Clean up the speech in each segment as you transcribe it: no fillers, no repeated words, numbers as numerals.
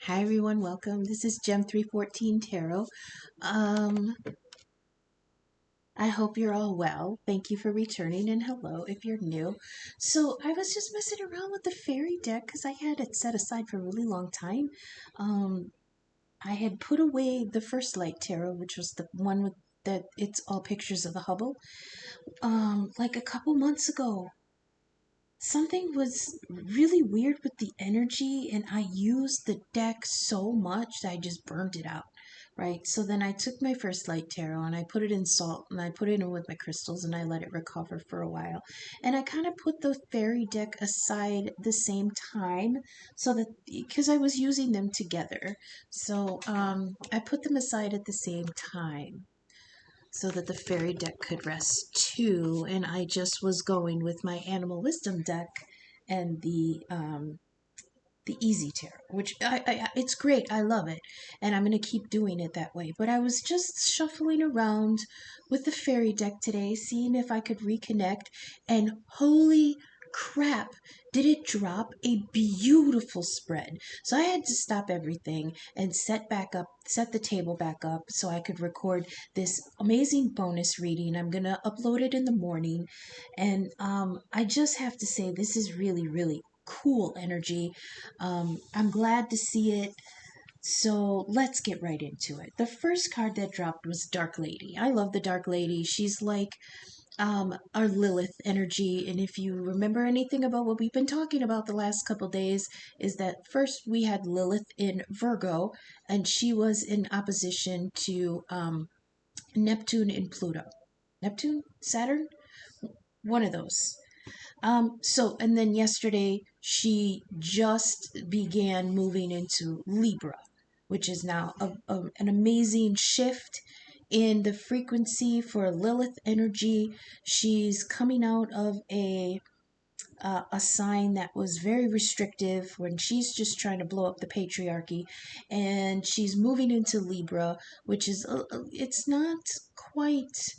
Hi everyone, welcome. This is Gem 314 Tarot. Um, I hope you're all well. Thank you for returning and hello if you're new. So I was just messing around with the fairy deck because I had it set aside for a really long time. Um, I had put away the first light tarot, which was the one with that it's all pictures of the Hubble, like a couple months ago. Something was really weird with the energy, and I used the deck so much that I just burned it out, right? So then I took my first light tarot and I put it in salt and I put it in with my crystals and I let it recover for a while. And I kind of put the fairy deck aside the same time so that because I was using them together. So I put them aside at the same time so that the fairy deck could rest too. And I just was going with my animal wisdom deck and the easy tarot, which it's great. I love it, and I'm gonna keep doing it that way. But I was just shuffling around with the fairy deck today, seeing if I could reconnect, and holy crap, did it drop a beautiful spread. So I had to stop everything and set the table back up so I could record this amazing bonus reading. I'm gonna upload it in the morning, and I just have to say this is really, really cool energy. I'm glad to see it. So let's get right into it. The first card that dropped was Dark Lady. I love the Dark Lady. She's like our Lilith energy. And if you remember anything about what we've been talking about the last couple days, is that first we had Lilith in Virgo, and she was in opposition to Neptune in Pluto. Neptune? Saturn? One of those. And then yesterday she just began moving into Libra, which is now an amazing shift in the frequency for Lilith energy. She's coming out of a sign that was very restrictive when she's just trying to blow up the patriarchy, and she's moving into Libra, which is it's not quite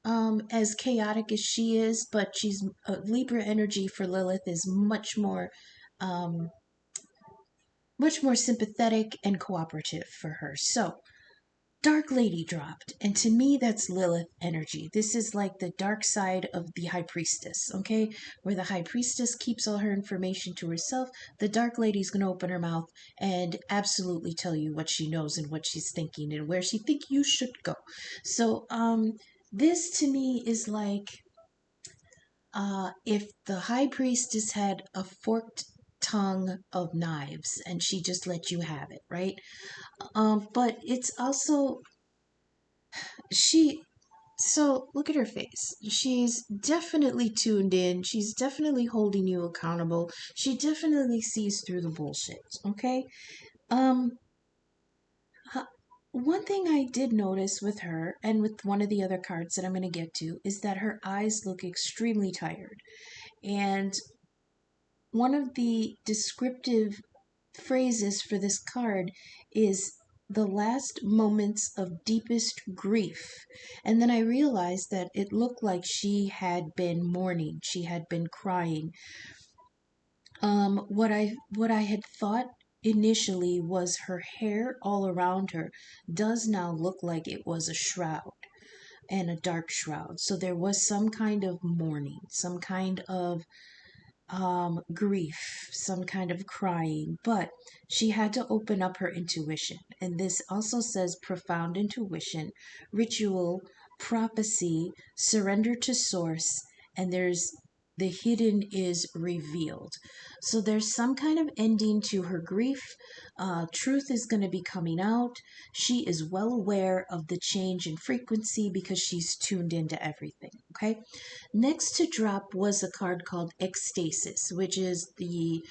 as chaotic as she is, but she's Libra energy for Lilith is um, much more sympathetic and cooperative for her. So, Dark Lady dropped, and to me, that's Lilith energy. This is like the dark side of the High Priestess, okay? Where the High Priestess keeps all her information to herself, the Dark Lady's gonna open her mouth and absolutely tell you what she knows and what she's thinking and where she think you should go. So, this to me is like if the High Priestess had a forked tongue of knives and she just let you have it, right? But it's also she so look at her face. She's definitely tuned in. She's definitely holding you accountable. She definitely sees through the bullshit. Okay. Um. One thing I did notice with her and with one of the other cards that I'm going to get to is that her eyes look extremely tired. And one of the descriptive phrases for this card is the last moments of deepest grief. And then I realized that it looked like she had been mourning, she had been crying. What I had thought initially was her hair all around her does now look like it was a shroud, and a dark shroud. So there was some kind of mourning, some kind of grief, some kind of crying, but she had to open up her intuition. And this also says profound intuition, ritual, prophecy, surrender to source, and there's the hidden is revealed. So there's some kind of ending to her grief. Truth is going to be coming out. She is well aware of the change in frequency because she's tuned into everything. Okay. Next to drop was a card called Ecstasis, which is the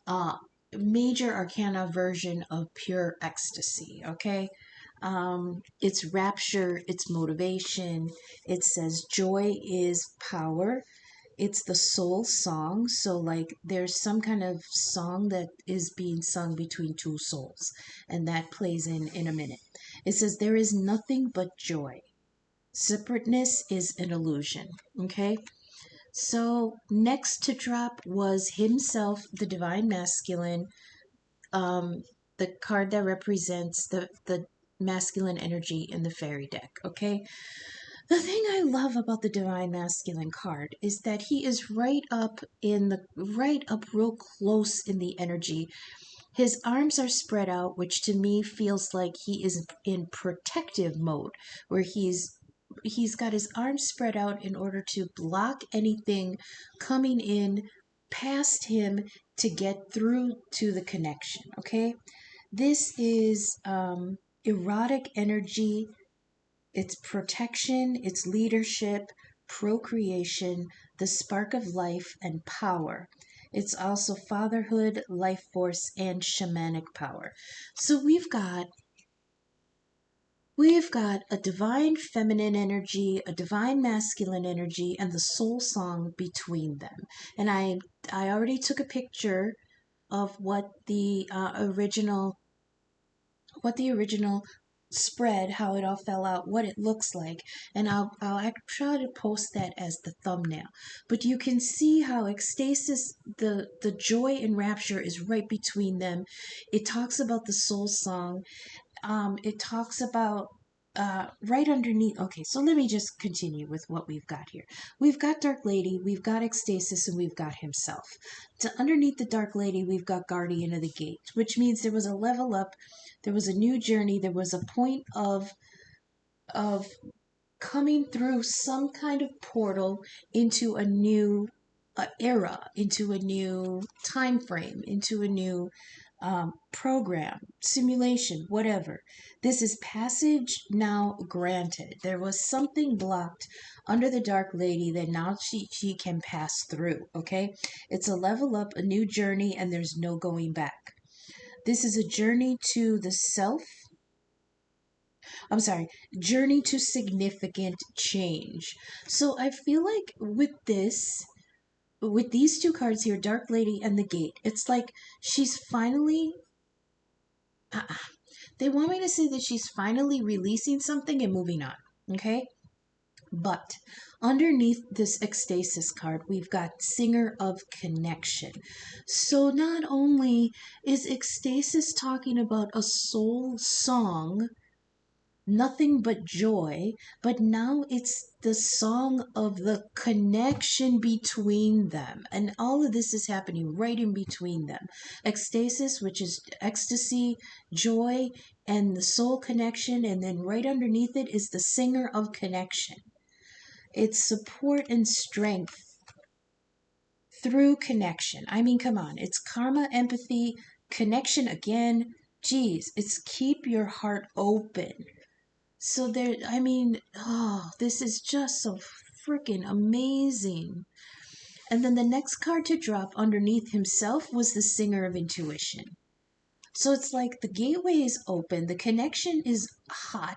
uh, major arcana version of pure ecstasy. Okay. It's rapture, it's motivation. It says joy is power. It's the soul song. So, like, there's some kind of song that is being sung between two souls, and that plays in a minute. It says, there is nothing but joy. Separateness is an illusion. Okay. So, next to drop was himself, the divine masculine. Um, the card that represents the masculine energy in the fairy deck, okay? The thing I love about the divine masculine card is that he is right up real close in the energy. His arms are spread out, which to me feels like he is in protective mode, where he's got his arms spread out in order to block anything coming in past him to get through to the connection, okay? This is erotic energy, it's protection, it's leadership, procreation, the spark of life, and power. It's also fatherhood, life force, and shamanic power. So we've got a divine feminine energy, a divine masculine energy, and the soul song between them. And I already took a picture of what the original spread, how it all fell out, what it looks like, and I'll try to post that as the thumbnail. But you can see how ecstasis, the joy and rapture is right between them. It talks about the soul song. It talks about right underneath. Okay, so let me just continue with what we've got here. We've got Dark Lady, we've got Ecstasis, and we've got himself. To underneath the Dark Lady, we've got Guardian of the Gate, which means there was a level up, there was a new journey, there was a point of coming through some kind of portal into a new era, into a new time frame, into a new program, simulation, whatever. This is passage now granted. There was something blocked under the Dark Lady that now she can pass through, okay? It's a level up, a new journey, and there's no going back. This is a journey to the self. I'm sorry, journey to significant change. So I feel like with these two cards here, Dark Lady and the Gate, it's like she's finally. Uh, they want me to say that she's finally releasing something and moving on. Okay? But underneath this ecstasis card, we've got Singer of Connection. So not only is ecstasis talking about a soul song, nothing but joy, but now it's the song of the connection between them. And all of this is happening right in between them. Ecstasis, which is ecstasy, joy, and the soul connection. And then right underneath it is the singer of connection. It's support and strength through connection. I mean, come on. It's karma, empathy, connection again. Geez, it's keep your heart open. So there, I mean, oh, this is just so freaking amazing. And then the next card to drop underneath himself was the Singer of Intuition. So it's like the gateway is open, the connection is hot,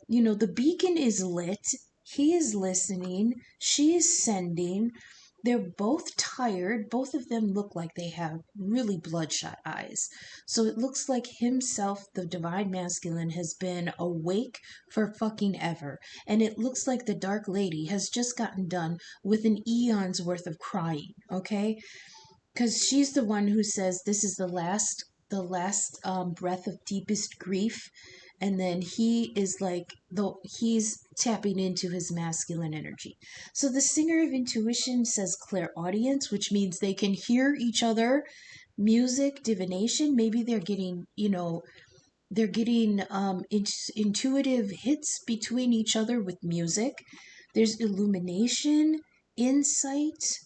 the beacon is lit, he is listening, she is sending. They're both tired. Both of them look like they have really bloodshot eyes. So it looks like himself, the divine masculine, has been awake for fucking ever. And it looks like the Dark Lady has just gotten done with an eon's worth of crying, okay? Because she's the one who says this is the last breath of deepest grief, and then he is like he's tapping into his masculine energy. So the Singer of Intuition says clairaudience, which means they can hear each other, music, divination. Maybe they're getting intuitive hits between each other with music. There's illumination, insight,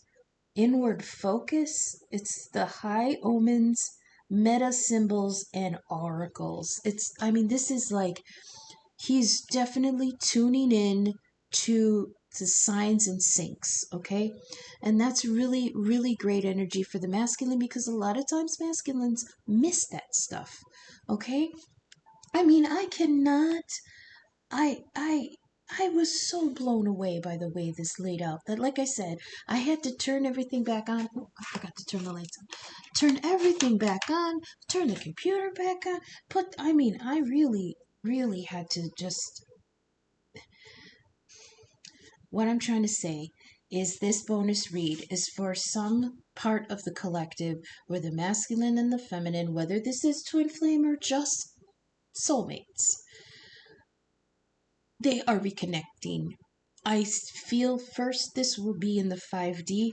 inward focus. It's the high omens, meta symbols, and oracles. This is like he's definitely tuning in to the signs and syncs, okay? And that's really, really great energy for the masculine, because a lot of times masculines miss that stuff, okay? I cannot. I was so blown away by the way this laid out that, like I said, I had to turn everything back on. Oh, I forgot to turn the lights on. Turn everything back on, turn the computer back on. I really, really had to just. What I'm trying to say is this bonus read is for some part of the collective where the masculine and the feminine, whether this is twin flame or just soulmates, they are reconnecting. I feel first this will be in the 5D.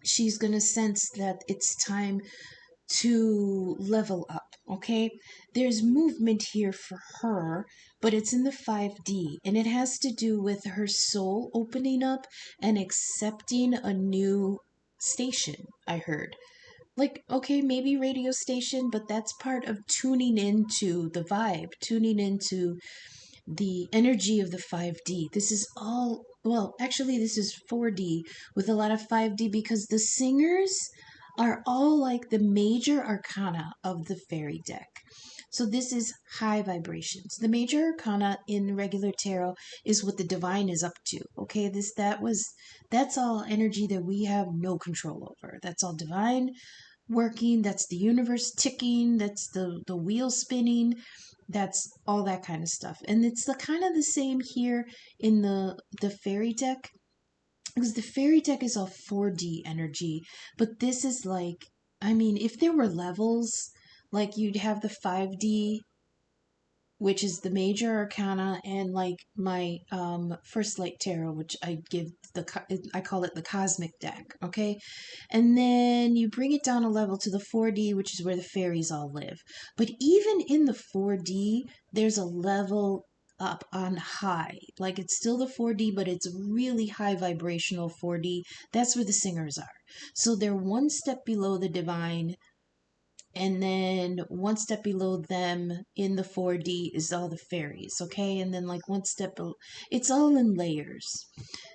She's going to sense that it's time to level up, okay? There's movement here for her, but it's in the 5D, and it has to do with her soul opening up and accepting a new station, I heard. Like, okay, maybe radio station, but that's part of tuning into the vibe, tuning into the energy of the 5D. This is all, well, actually, this is 4D with a lot of 5D because the singers are all like the major arcana of the fairy deck. So this is high vibrations. The major arcana in regular tarot is what the divine is up to. Okay, that's all energy that we have no control over. That's all divine working, that's the universe ticking, that's the wheel spinning, that's all that kind of stuff. And it's the kind of the same here in the fairy deck, because the fairy deck is all 4D energy, but this is like, I mean, if there were levels, like you'd have the 5D, which is the major arcana, and like my first light tarot, which I call it the cosmic deck, okay? And then you bring it down a level to the 4D, which is where the fairies all live. But even in the 4D, there's a level up on high. Like it's still the 4D, but it's really high vibrational 4D. That's where the singers are. So they're one step below the divine, and then one step below them in the 4D is all the fairies, okay? And then like one step below, it's all in layers.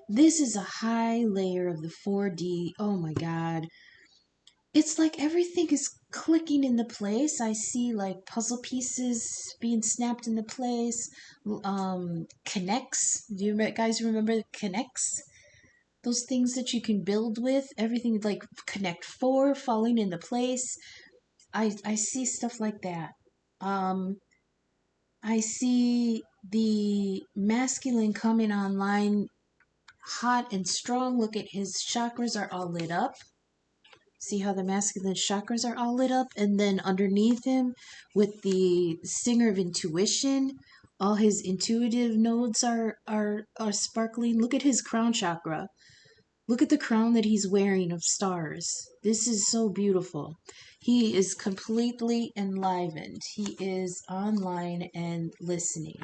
This is a high layer of the 4D. Oh my god. It's like everything is clicking into place. I see like puzzle pieces being snapped into place. Connects. Do you guys remember connects? Those things that you can build with. Everything like Connect 4 falling into place. I see stuff like that. I see the masculine coming online hot and strong. Look at his chakras are all lit up. See how the masculine chakras are all lit up? And then underneath him, with the singer of intuition, all his intuitive nodes are sparkling. Look at his crown chakra. Look at the crown that he's wearing of stars. This is so beautiful. He is completely enlivened. He is online and listening.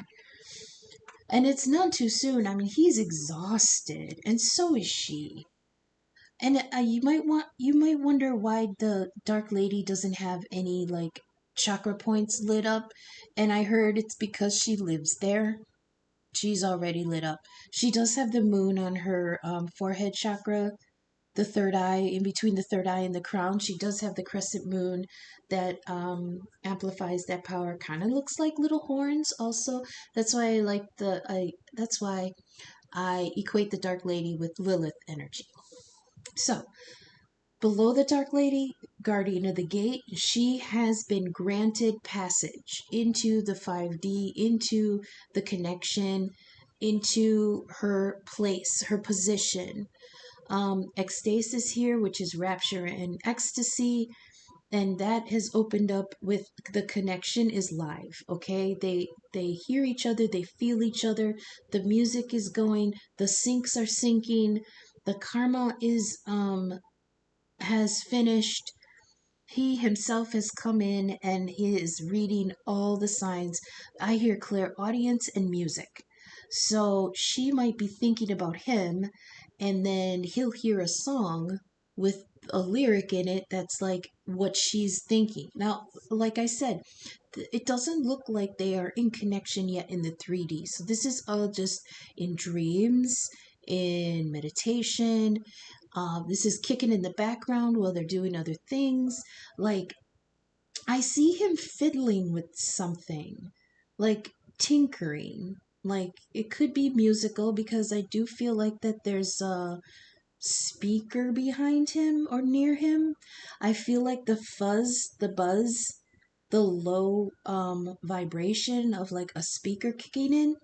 And it's not too soon. I mean, he's exhausted, and so is she. And you might wonder why the Dark Lady doesn't have any like chakra points lit up, and I heard it's because she lives there. She's already lit up. She does have the moon on her forehead chakra, the third eye, in between the third eye and the crown. She does have the crescent moon that amplifies that power. Kind of looks like little horns. Also, that's why I like That's why I equate the Dark Lady with Lilith energy. So, below the Dark Lady, Guardian of the Gate, she has been granted passage into the 5D, into the connection, into her place, her position. Ecstasis here, which is rapture and ecstasy, and that has opened up with the connection is live. Okay, they hear each other, they feel each other, the music is going, the syncs are syncing, the karma is has finished. He himself has come in and he is reading all the signs. I hear clairaudience and music. So she might be thinking about him, and then he'll hear a song with a lyric in it that's like what she's thinking. Now, like I said, it doesn't look like they are in connection yet in the 3D. So this is all just in dreams, in meditation. This is kicking in the background while they're doing other things. Like, I see him fiddling with something, like tinkering. Like, it could be musical because I do feel like that there's a speaker behind him or near him. I feel like the fuzz, the buzz, the low vibration of like a speaker kicking in.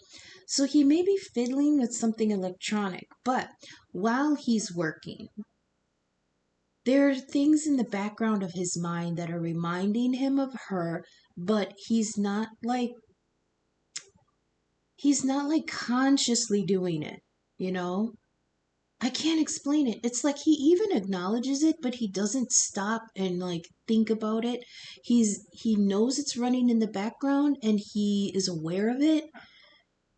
So he may be fiddling with something electronic, but while he's working, there are things in the background of his mind that are reminding him of her, but he's not like consciously doing it, you know? I can't explain it. It's like he even acknowledges it, but he doesn't stop and like think about it. He knows it's running in the background and he is aware of it,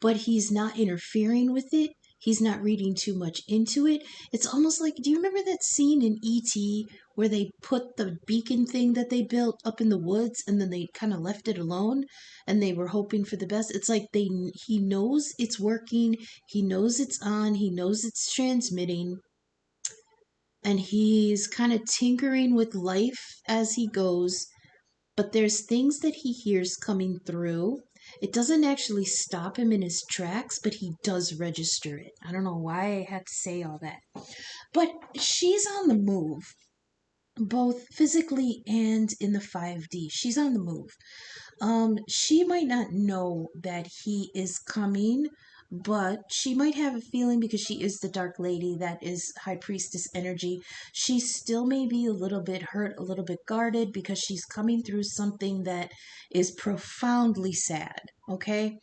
but he's not interfering with it. He's not reading too much into it. It's almost like, do you remember that scene in E.T. where they put the beacon thing that they built up in the woods and then they kind of left it alone and they were hoping for the best? It's like he knows it's working, he knows it's on, he knows it's transmitting, and he's kind of tinkering with life as he goes, but there's things that he hears coming through. It doesn't actually stop him in his tracks, but he does register it. I don't know why I had to say all that. But she's on the move, both physically and in the 5D. She's on the move. She might not know that he is coming, but she might have a feeling because she is the Dark Lady that is High Priestess energy. She still may be a little bit hurt, a little bit guarded because she's coming through something that is profoundly sad. Okay?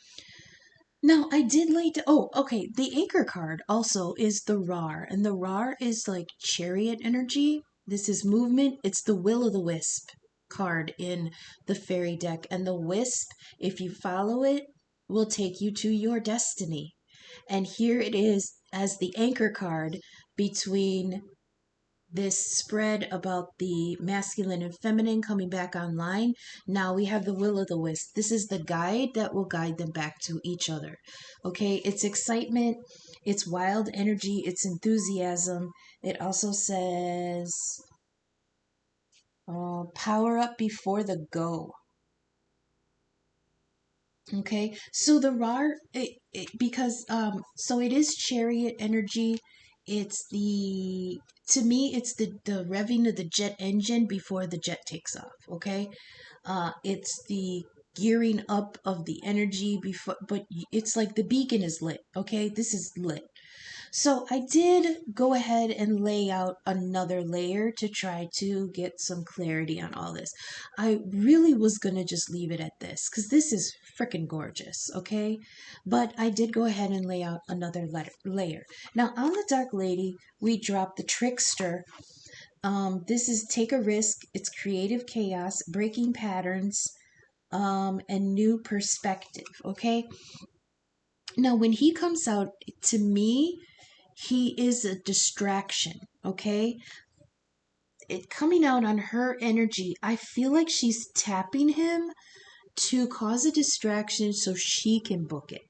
Now, I did oh, okay. The anchor card also is the RAR, and the RAR is like chariot energy. This is movement. It's the Will-O'-the-Wisp card in the fairy deck, and the wisp, if you follow it, will take you to your destiny. And here it is as the anchor card between this spread about the masculine and feminine coming back online. Now we have the Will-O'-the-Wisp. This is the guide that will guide them back to each other. Okay, it's excitement, it's wild energy, it's enthusiasm. It also says power up before the go. Okay, so the RAR, because so it is chariot energy. It's to me, it's the revving of the jet engine before the jet takes off. Okay, it's the gearing up of the energy before, but it's like the beacon is lit. Okay, this is lit. So I did go ahead and lay out another layer to try to get some clarity on all this. I really was going to just leave it at this because this is freaking gorgeous, okay? But I did go ahead and lay out another layer. Now on the Dark Lady, we dropped the Trickster. This is take a risk, it's creative chaos, breaking patterns, and new perspective, okay? Now when he comes out, to me, he is a distraction, okay? It coming out on her energy, I feel like she's tapping him to cause a distraction so she can book it.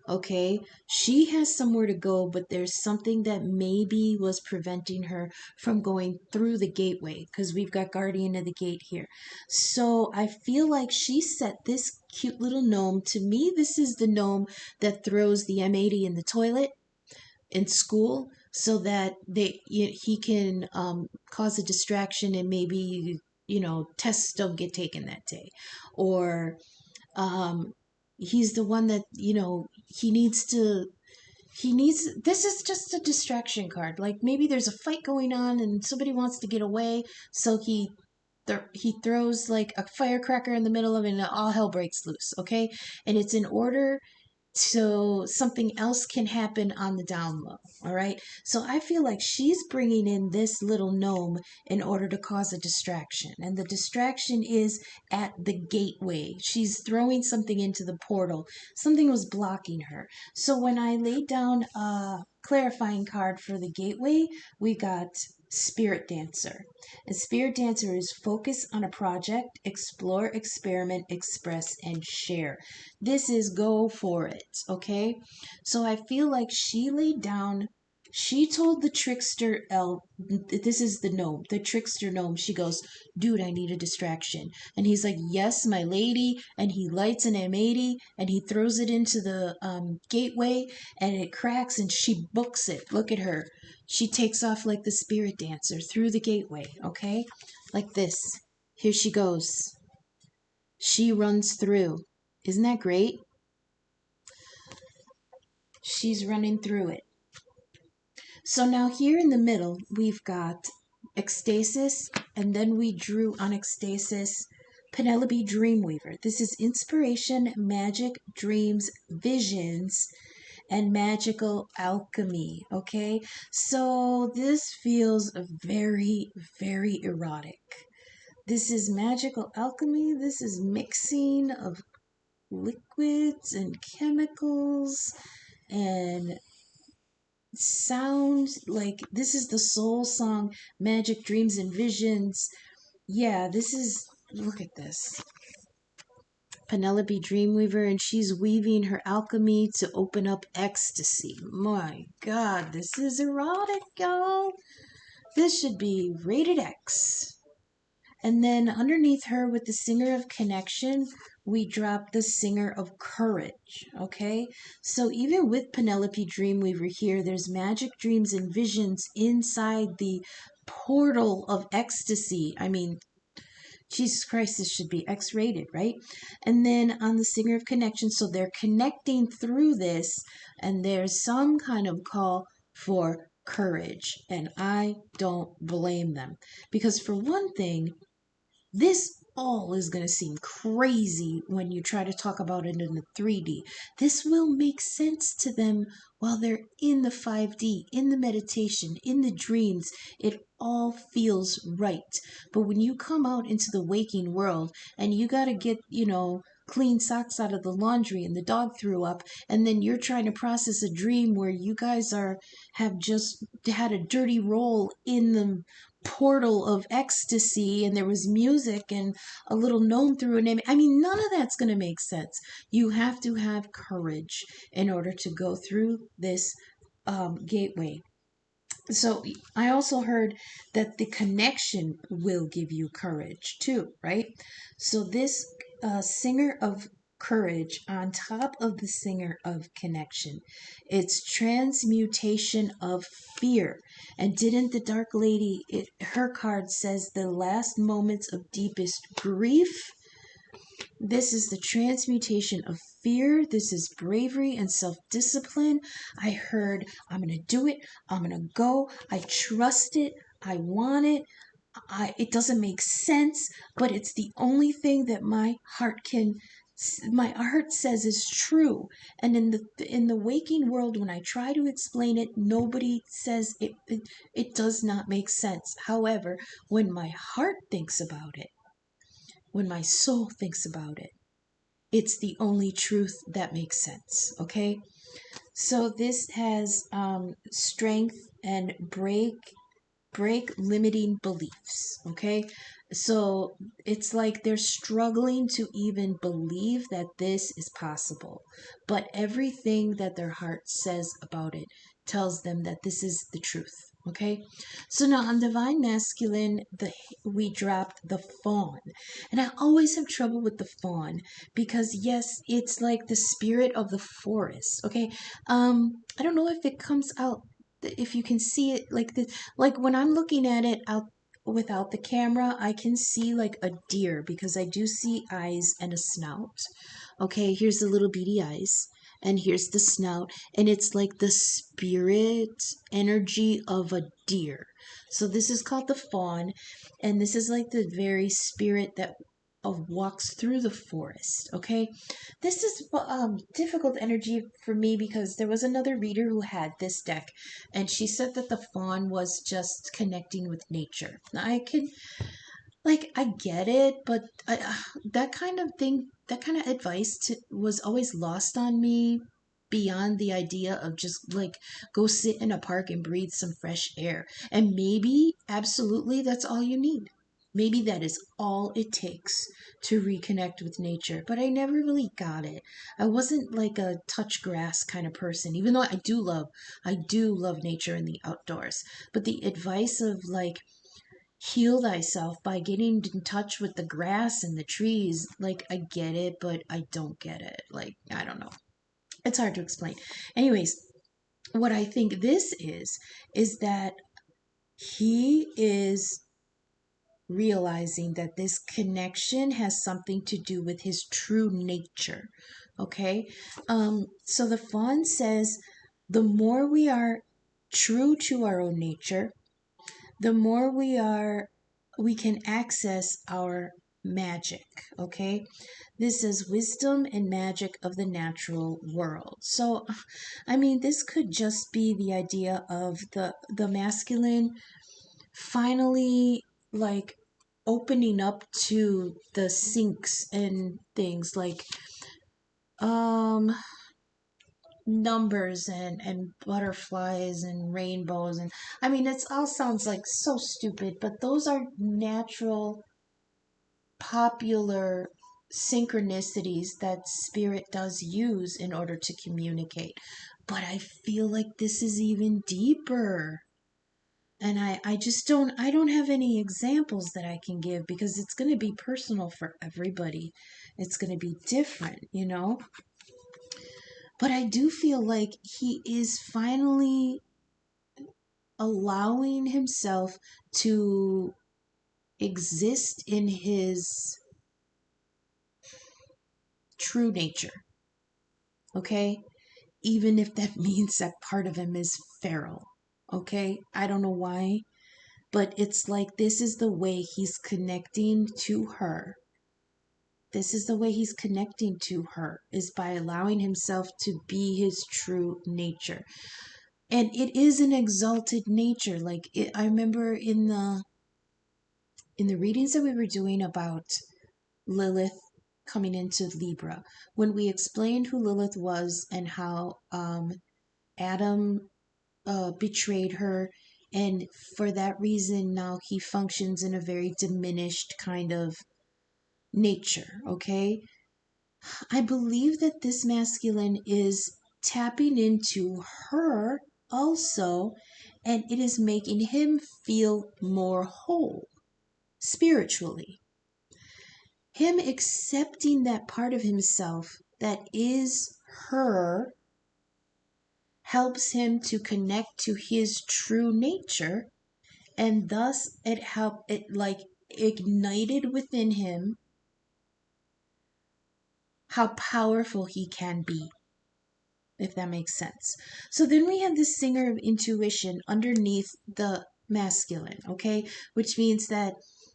Okay, she has somewhere to go, but there's something that maybe was preventing her from going through the gateway because we've got Guardian of the Gate here. So I feel like she set this cute little gnome. To me, this is the gnome that throws the M80 in the toilet in school so that he can cause a distraction and maybe tests don't get taken that day, or he's the one that he needs this is just a distraction card, like maybe there's a fight going on and somebody wants to get away, so he throws like a firecracker in the middle of it and all hell breaks loose. Okay, and it's in order so something else can happen on the down low. All right, so I feel like she's bringing in this little gnome in order to cause a distraction, and the distraction is at the gateway. She's throwing something into the portal. Something was blocking her. So when I laid down a clarifying card for the gateway, we got Spirit Dancer. And Spirit Dancer is focus on a project, explore, experiment, express, and share. This is go for it, okay? So I feel like she told the trickster elf, this is the gnome, the trickster gnome, she goes, dude, I need a distraction. And he's like, yes, my lady. And he lights an M80 and he throws it into the gateway and it cracks and she books it. Look at her. She takes off like the spirit dancer through the gateway, okay? Like this. Here she goes. She runs through. Isn't that great? She's running through it. So now here in the middle, we've got ecstasis, and then we drew on ecstasis Penelope Dreamweaver. This is inspiration, magic, dreams, visions, and magical alchemy. Okay, so this feels very, very erotic. This is magical alchemy. This is mixing of liquids and chemicals and sound. Like, this is the soul song, Magic Dreams and Visions. Yeah, this is, look at this. Penelope Dreamweaver, and she's weaving her alchemy to open up ecstasy. My God, this is erotic, y'all. This should be rated X. And then underneath her, with the singer of connection, we drop the singer of courage. Okay, so even with Penelope Dreamweaver here, there's magic dreams and visions inside the portal of ecstasy. I mean, Jesus Christ, this should be X rated, right? And then on the singer of connection, so they're connecting through this, and there's some kind of call for courage. And I don't blame them. Because for one thing, this all is going to seem crazy when you try to talk about it in the 3D. This will make sense to them while they're in the 5D, in the meditation, in the dreams. It all feels right. But when you come out into the waking world and you got to get, clean socks out of the laundry and the dog threw up, and then you're trying to process a dream where you guys have just had a dirty roll in the portal of ecstasy, and there was music and a little gnome threw a name. I mean, none of that's going to make sense. You have to have courage in order to go through this gateway. So I also heard that the connection will give you courage too, right? So this singer of courage on top of the singer of connection, it's transmutation of fear. And didn't the dark lady, her card says the last moments of deepest grief? This is the transmutation of fear. This is bravery and self-discipline. I heard, I'm going to do it. I'm going to go. I trust it. I want it. It doesn't make sense, but it's the only thing that my heart says is true. And in the waking world, when I try to explain it, nobody says it does not make sense. However, when my heart thinks about it, when my soul thinks about it, it's the only truth that makes sense. Okay, so this has strength and break limiting beliefs. Okay, so it's like they're struggling to even believe that this is possible, but everything that their heart says about it tells them that this is the truth. Okay, so now on divine masculine, we dropped the fawn, and I always have trouble with the fawn because yes, it's like the spirit of the forest. Okay, I don't know if it comes out, if you can see it like this. Like when I'm looking at it out without the camera, I can see like a deer because I do see eyes and a snout. Okay, here's the little beady eyes, and here's the snout, and it's like the spirit energy of a deer. So this is called the fawn, and this is like the very spirit that walks through the forest. Okay, this is difficult energy for me because there was another reader who had this deck, and she said that the fawn was just connecting with nature. Now, I get it, but that kind of thing, that kind of advice was always lost on me, beyond the idea of just like go sit in a park and breathe some fresh air. And maybe, absolutely, that's all you need. Maybe that is all it takes to reconnect with nature. But I never really got it. I wasn't like a touch grass kind of person, even though I do love nature and the outdoors. But the advice of like, heal thyself by getting in touch with the grass and the trees, like, I get it, but I don't get it. Like, I don't know. It's hard to explain. Anyways, what I think this is that he is realizing that this connection has something to do with his true nature. Okay, so the fawn says the more we are true to our own nature, the more we can access our magic, okay? This is wisdom and magic of the natural world. So, I mean, this could just be the idea of the masculine finally like opening up to the sinks and things like um numbers and butterflies and rainbows, and I mean it's all sounds like so stupid, but those are natural popular synchronicities that spirit does use in order to communicate. But I feel like this is even deeper. And I just I don't have any examples that I can give because it's going to be personal for everybody. It's going to be different, you know? But I do feel like he is finally allowing himself to exist in his true nature. Okay? Even if that means that part of him is feral. Okay? I don't know why, but it's like this is the way he's connecting to her. This is the way he's connecting to her, is by allowing himself to be his true nature. And it is an exalted nature. Like I remember in the readings that we were doing about Lilith coming into Libra, when we explained who Lilith was and how Adam betrayed her, and for that reason now he functions in a very diminished kind of nature. Okay, I believe that this masculine is tapping into her also, and it is making him feel more whole spiritually. Him accepting that part of himself that is her helps him to connect to his true nature, and thus it like ignited within him how powerful he can be, if that makes sense. So then we have this singer of intuition underneath the masculine, okay? Which means that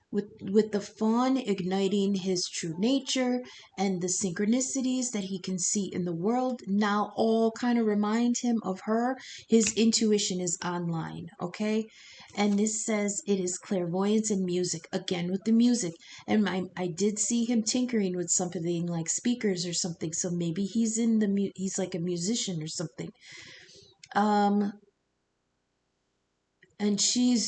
with the fawn igniting his true nature and the synchronicities that he can see in the world now all kind of remind him of her, his intuition is online, okay? And this says it is clairvoyance and music, again with the music. And I did see him tinkering with something like speakers or something, so maybe he's in he's like a musician or something. Um and she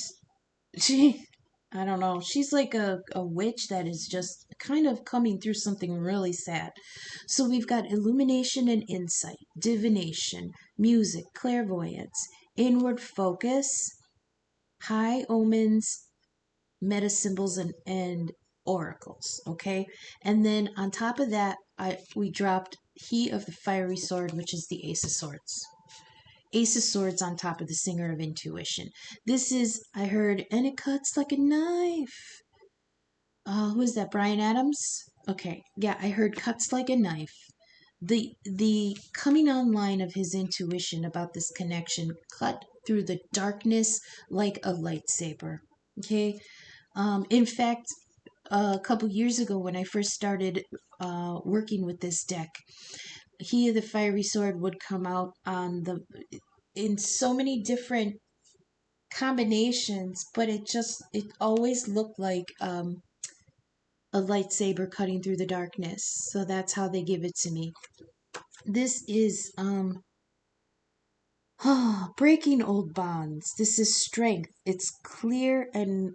I don't know, she's like a witch that is just kind of coming through something really sad. So we've got illumination and insight, divination, music, clairvoyance, inward focus, high omens, meta symbols, and oracles. Okay, and then on top of that, we dropped he of the fiery sword, which is the ace of swords. Ace of Swords on top of the Singer of Intuition. This is, I heard, and it cuts like a knife. Who is that? Brian Adams? Okay, yeah, I heard cuts like a knife. The coming online of his intuition about this connection cut through the darkness like a lightsaber. Okay, in fact, a couple years ago when I first started working with this deck, he of the fiery sword would come out on the in so many different combinations, but it always looked like a lightsaber cutting through the darkness. So that's how they give it to me. This is breaking old bonds. This is strength. It's clear and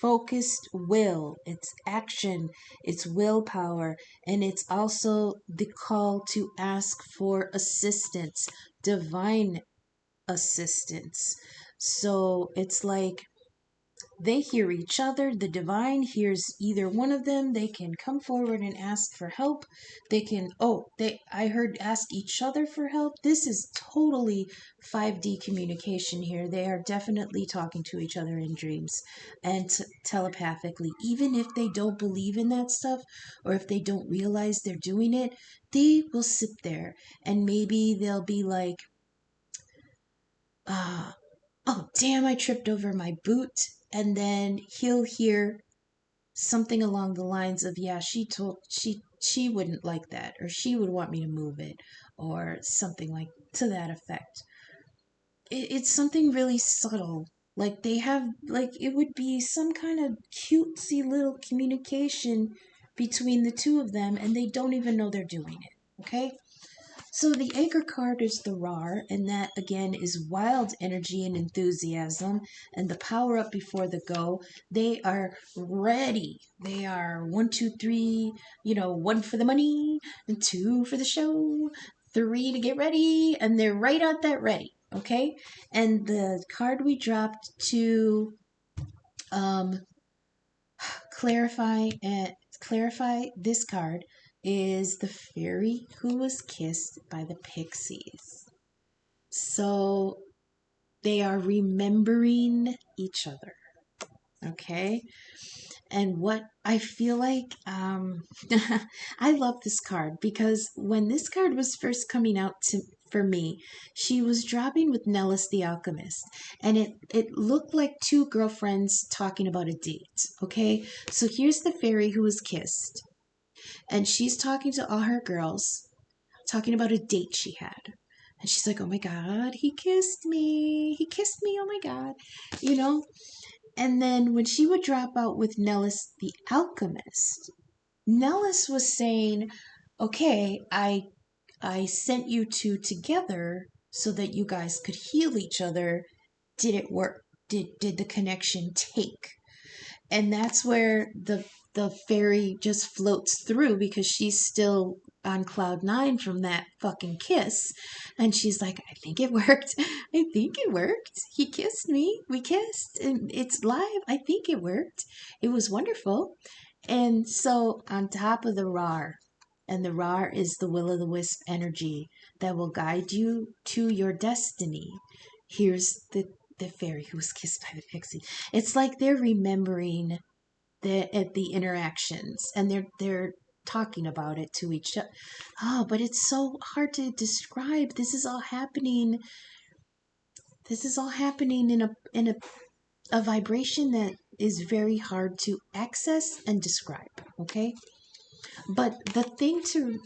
focused will. It's action. It's willpower. And it's also the call to ask for assistance, divine assistance. So it's like they hear each other. The divine hears either one of them. They can come forward and ask for help. They can, I heard ask each other for help. This is totally 5D communication here. They are definitely talking to each other in dreams and telepathically. Even if they don't believe in that stuff or if they don't realize they're doing it, they will sit there and maybe they'll be like, ah, oh, damn, I tripped over my boot. And then he'll hear something along the lines of, yeah, she wouldn't like that, or she would want me to move it, or something like to that effect. It's something really subtle. Like they have, like it would be some kind of cutesy little communication between the two of them, and they don't even know they're doing it. Okay? So the anchor card is the RAR, and that again is wild energy and enthusiasm and the power up before the go. They are ready. They are one, two, three, one for the money, and two for the show, three to get ready, and they're right at that ready. Okay? And the card we dropped to um, clarify and clarify this card is the fairy who was kissed by the pixies. So they are remembering each other. Okay. And what I feel like, I love this card because when this card was first coming out for me, she was dropping with Nellis the Alchemist, and it looked like two girlfriends talking about a date. Okay, so here's the fairy who was kissed, and she's talking to all her girls, talking about a date she had. And she's like, oh my God, he kissed me. He kissed me. Oh my God. You know? And then when she would drop out with Nellis the Alchemist, Nellis was saying, okay, I sent you two together so that you guys could heal each other. Did it work? Did the connection take? And that's where the fairy just floats through because she's still on cloud nine from that fucking kiss, and she's like, I think it worked. I think it worked. He kissed me. We kissed, and it's live. I think it worked. It was wonderful. And so on top of the RAR, and the RAR is the will-o'-the-wisp energy that will guide you to your destiny. Here's the fairy who was kissed by the pixie. It's like they're remembering the interactions, and they're talking about it to each other. Oh, but it's so hard to describe. This is all happening. This is all happening in a vibration that is very hard to access and describe. Okay, but the thing to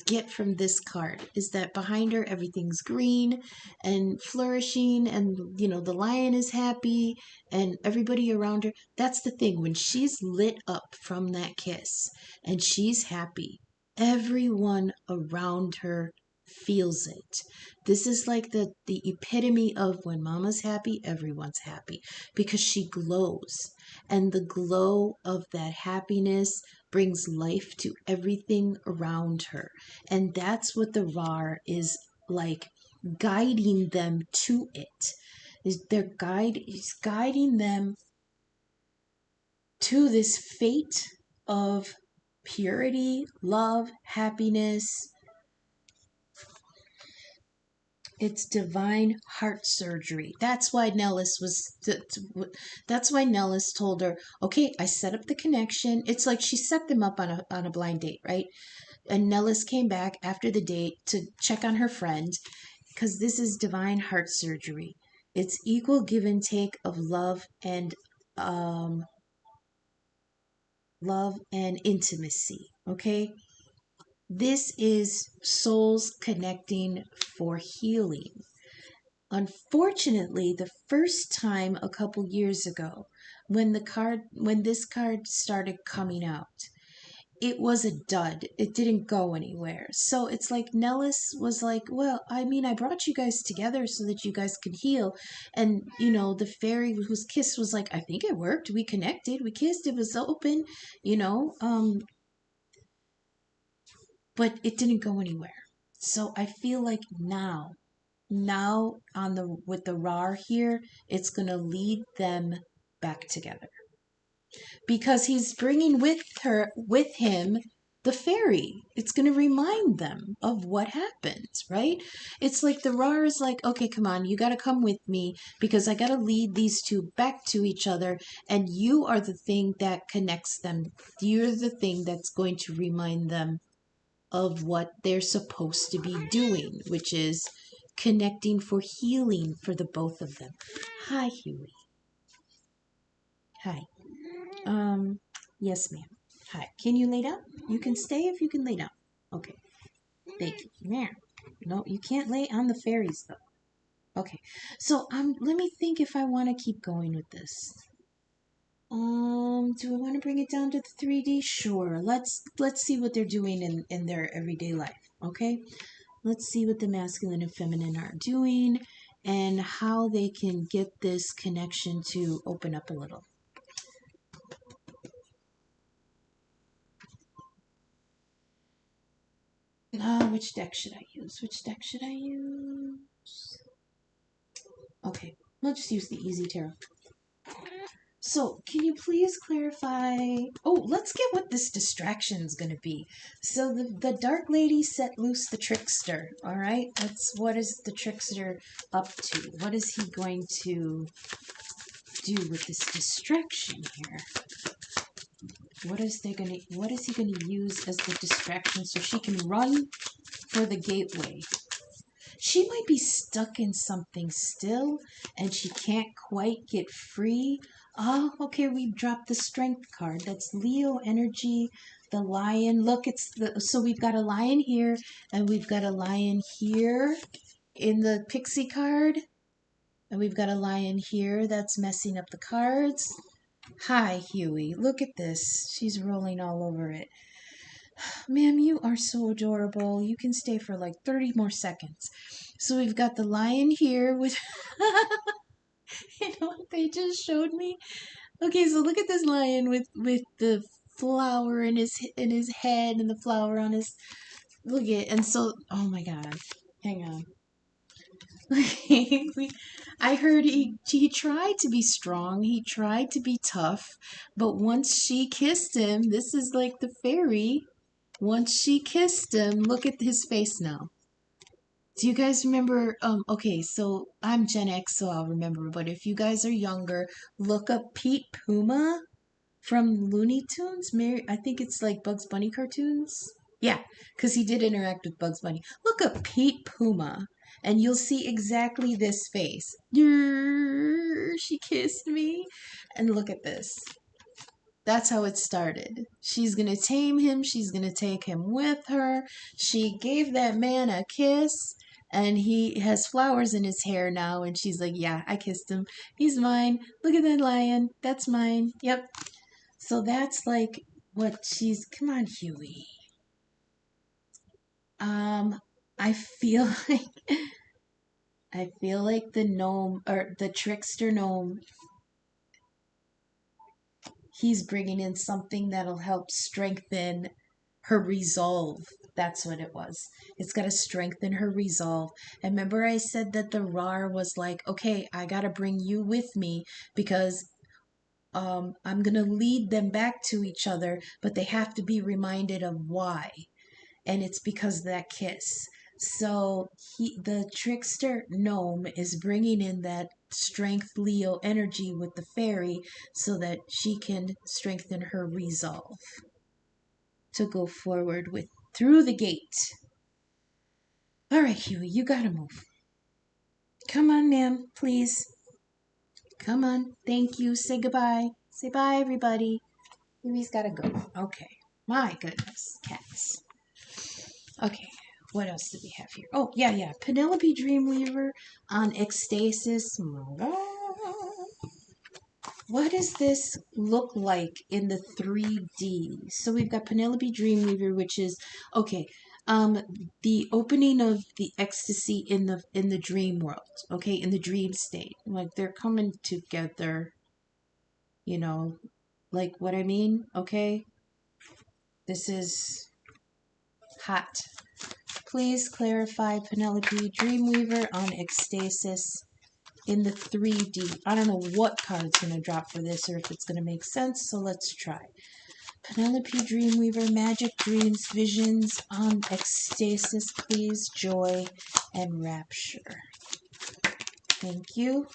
get from this card is that behind her everything's green and flourishing, and the lion is happy and everybody around her. That's the thing, when she's lit up from that kiss and she's happy, everyone around her feels it. This is like the epitome of when mama's happy, everyone's happy, because she glows, and the glow of that happiness brings life to everything around her. And that's what the RAR is like, guiding them to it. Is guiding them to this fate of purity, love, happiness. It's divine heart surgery. That's why Nellis told her, okay, I set up the connection. It's like she set them up on a blind date, right? And Nellis came back after the date to check on her friend, because this is divine heart surgery. It's equal give and take of love and intimacy. Okay? This is souls connecting for healing. Unfortunately, the first time a couple years ago, when this card started coming out, it was a dud. It didn't go anywhere. So it's like Nellis was like, well, I mean, I brought you guys together so that you guys could heal. And, the fairy whose kiss was like, I think it worked. We connected. We kissed. It was open, you know. But it didn't go anywhere. So I feel like now with the RAR here, it's going to lead them back together, because he's bringing with him the fairy. It's going to remind them of what happened, right? It's like the RAR is like, okay, come on, you got to come with me, because I got to lead these two back to each other, and you are the thing that connects them. You're the thing that's going to remind them of what they're supposed to be doing, which is connecting for healing for the both of them. Hi, Huey. Hi. Yes, ma'am. Hi. Can you lay down? You can stay if you can lay down. Okay. Thank you. Ma'am. No, you can't lay on the fairies though. Okay. So let me think if I want to keep going with this. Do I want to bring it down to the 3D? Sure. Let's see what they're doing in their everyday life. Okay? Let's see what the masculine and feminine are doing and how they can get this connection to open up a little. Which deck should I use? Which deck should I use? Okay, we'll just use the Easy Tarot. So, can you please clarify? Oh, let's get what this distraction is going to be. So, the Dark Lady set loose the trickster, all right? What is the trickster up to? What is he going to do with this distraction here? What is he going to use as the distraction so she can run for the gateway? She might be stuck in something still and she can't quite get free. Oh, okay, we dropped the strength card. That's Leo energy, the lion. Look, so we've got a lion here and we've got a lion here in the pixie card. And we've got a lion here that's messing up the cards. Hi, Huey. Look at this. She's rolling all over it. Ma'am, you are so adorable. You can stay for like 30 more seconds. So we've got the lion here with... You know what they just showed me? Okay, so look at this lion with the flower in his head and the flower on his... Look at... And so... Oh my god. Hang on. I heard he tried to be strong, he tried to be tough, but once she kissed him, this is like the fairy. Once she kissed him, look at his face now. Do you guys remember? Okay, so I'm Gen X, so I'll remember. But if you guys are younger, look up Pete Puma from Looney Tunes. I think it's like Bugs Bunny cartoons. Yeah, because he did interact with Bugs Bunny. Look up Pete Puma, and you'll see exactly this face. She kissed me, and look at this. That's how it started. She's going to tame him. She's going to take him with her. She gave that man a kiss, and he has flowers in his hair now. And she's like, yeah, I kissed him. He's mine. Look at that lion. That's mine. Yep. So that's like what she's... Come on, Huey. I feel like the gnome, or the trickster gnome, he's bringing in something that'll help strengthen her resolve. That's what it was. It's got to strengthen her resolve. And remember I said that the RAR was like, okay, I got to bring you with me because I'm going to lead them back to each other, but they have to be reminded of why. And it's because of that kiss. So the trickster gnome is bringing in that strength Leo energy with the fairy so that she can strengthen her resolve to go forward with through the gate. All right, Huey, you gotta move. Come on, ma'am, please. Come on. Thank you. Say goodbye. Say bye, everybody. Huey's gotta go. Okay. My goodness, cats. Okay. What else do we have here? Oh, yeah. Penelope Dreamweaver on Ecstasis. What does this look like in the 3D? So we've got Penelope Dreamweaver, which is, okay, the opening of the ecstasy in the dream world, okay, in the dream state. Like they're coming together, you know, like what I mean, okay? This is hot. Please clarify Penelope Dreamweaver on Ecstasis in the 3D. I don't know what card's going to drop for this or if it's going to make sense, so let's try. Penelope Dreamweaver, Magic Dreams, Visions on Ecstasis, please, Joy, and Rapture. Thank you.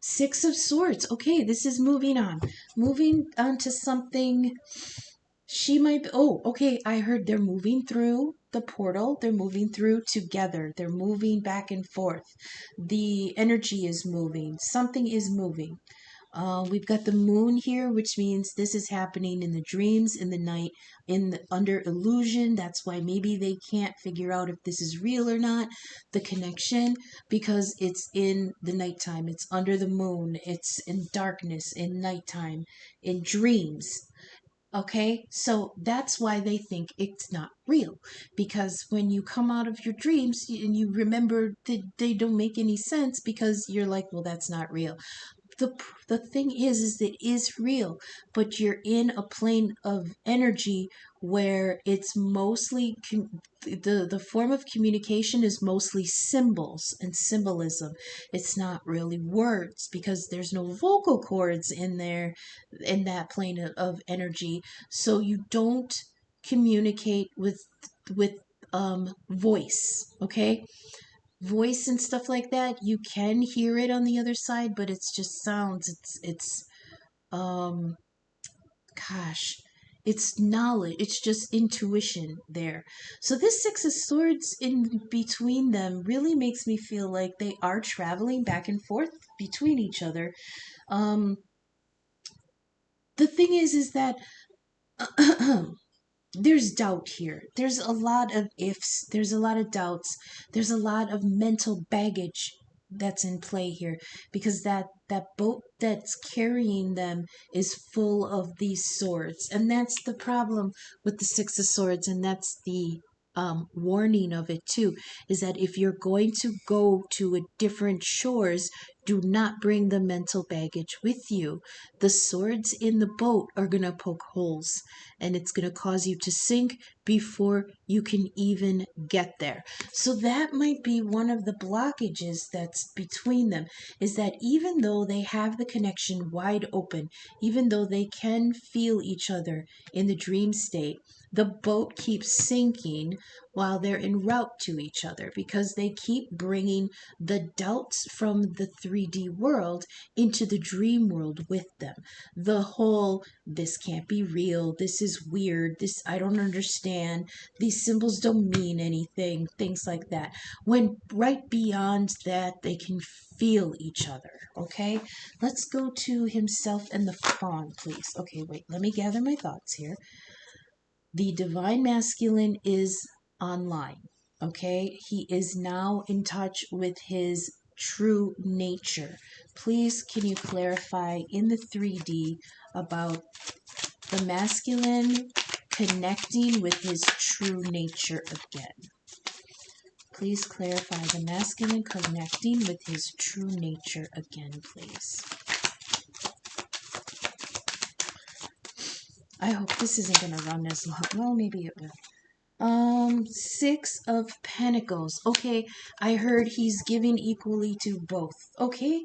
Six of Swords. Okay, this is moving on. Moving on to something She might be, oh, okay, I heard they're moving through the portal. They're moving through together. They're moving back and forth. The energy is moving. Something is moving. We've got the moon here, which means this is happening in the dreams, in the night, under illusion. That's why maybe they can't figure out if this is real or not, the connection, because it's in the nighttime. It's under the moon. It's in darkness, in nighttime, in dreams. Okay, so that's why they think it's not real. Because when you come out of your dreams and you remember that they don't make any sense, because you're like, well, that's not real. The thing is that it is real, but you're in a plane of energy where it's mostly the form of communication is mostly symbols and symbolism. It's not really words, because there's no vocal cords in there, in that plane of energy. So you don't communicate with voice. Okay, voice and stuff like that, you can hear it on the other side, but it's just sounds. It's um gosh, it's knowledge. It's just intuition there. So this Six of Swords in between them really makes me feel like they are traveling back and forth between each other. Um the thing is that there's doubt here. There's a lot of ifs, there's a lot of doubts, there's a lot of mental baggage that's in play here, because that boat that's carrying them is full of these swords. And that's the problem with the Six of Swords, and that's the warning of it too, is that if you're going to go to a different shores, do not bring the mental baggage with you. The swords in the boat are going to poke holes, and it's going to cause you to sink before you can even get there. So that might be one of the blockages that's between them, is that even though they have the connection wide open, even though they can feel each other in the dream state, the boat keeps sinking while they're en route to each other, because they keep bringing the doubts from the 3D world into the dream world with them. The whole, this can't be real, this is weird, this I don't understand, these symbols don't mean anything, things like that. When right beyond that, they can feel each other. Okay, let's go to himself and the fawn, please. Okay, wait, let me gather my thoughts here. The divine masculine is online. Okay, he is now in touch with his true nature. Please, can you clarify in the 3D about the masculine connecting with his true nature again? Please clarify the masculine connecting with his true nature again, please. I hope this isn't going to run as long. Well, maybe it will. Six of Pentacles. Okay, I heard he's giving equally to both. Okay,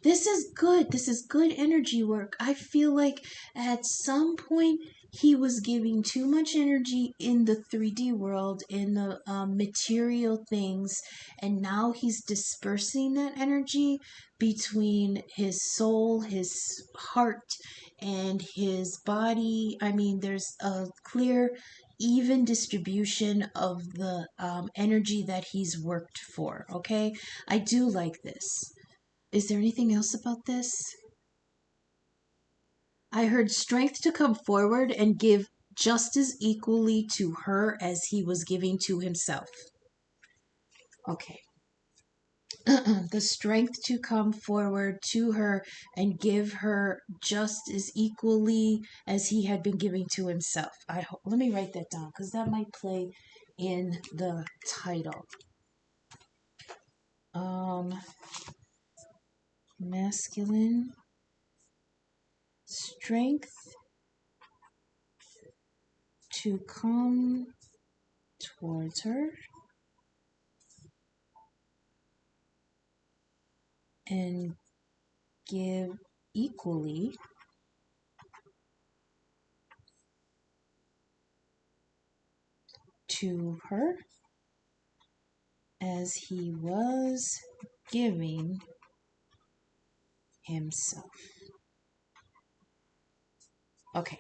this is good. This is good energy work. I feel like at some point he was giving too much energy in the 3D world, in the material things, and now he's dispersing that energy between his soul, his heart, and his body. I mean, there's a clear, even distribution of the energy that he's worked for. Okay, I do like this. Is there anything else about this? I heard strength to come forward and give just as equally to her as he was giving to himself. Okay. The strength to come forward to her and give her just as equally as he had been giving to himself. Let me write that down, because that might play in the title. Masculine strength to come towards her and give equally to her as he was giving himself. Okay.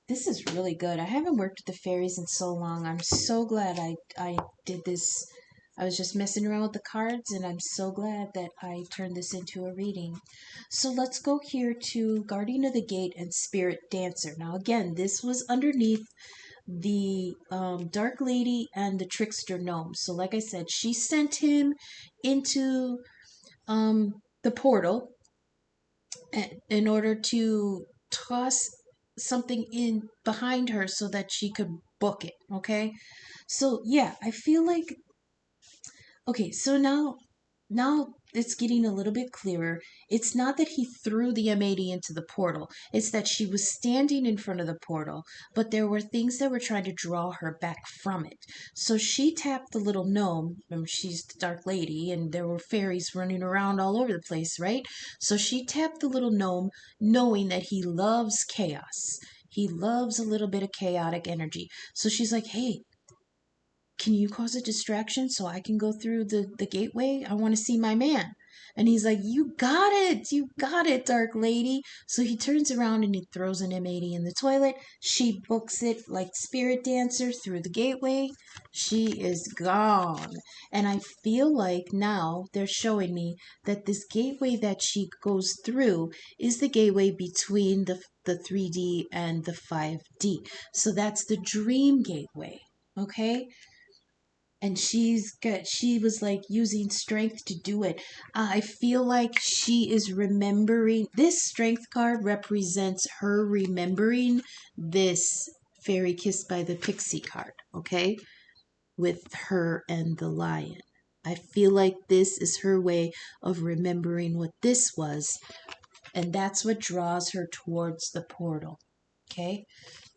This is really good. I haven't worked with the fairies in so long. I'm so glad I did this. I was just messing around with the cards, and I'm so glad that I turned this into a reading. So let's go here to Guardian of the Gate and Spirit Dancer. Now, again, this was underneath the Dark Lady and the Trickster Gnome. So, like I said, she sent him into the portal in order to toss something in behind her so that she could book it. Okay, so yeah, I feel like okay, so now it's getting a little bit clearer. It's not that he threw the M80 into the portal. It's that she was standing in front of the portal, but there were things that were trying to draw her back from it. So she tapped the little gnome. She's the Dark Lady, and there were fairies running around all over the place, right? So she tapped the little gnome, knowing that he loves chaos. He loves a little bit of chaotic energy. So she's like, hey, can you cause a distraction so I can go through the gateway? I want to see my man. And he's like, you got it, Dark Lady. So he turns around and he throws an M80 in the toilet. She books it like Spirit Dancer through the gateway. She is gone. And I feel like now they're showing me that this gateway that she goes through is the gateway between the 3D and the 5D. So that's the dream gateway. Okay, and she was like using strength to do it. I feel like she is remembering. This strength card represents her remembering this fairy kissed by the pixie card, okay, with her and the lion. I feel like this is her way of remembering what this was, and that's what draws her towards the portal. Okay,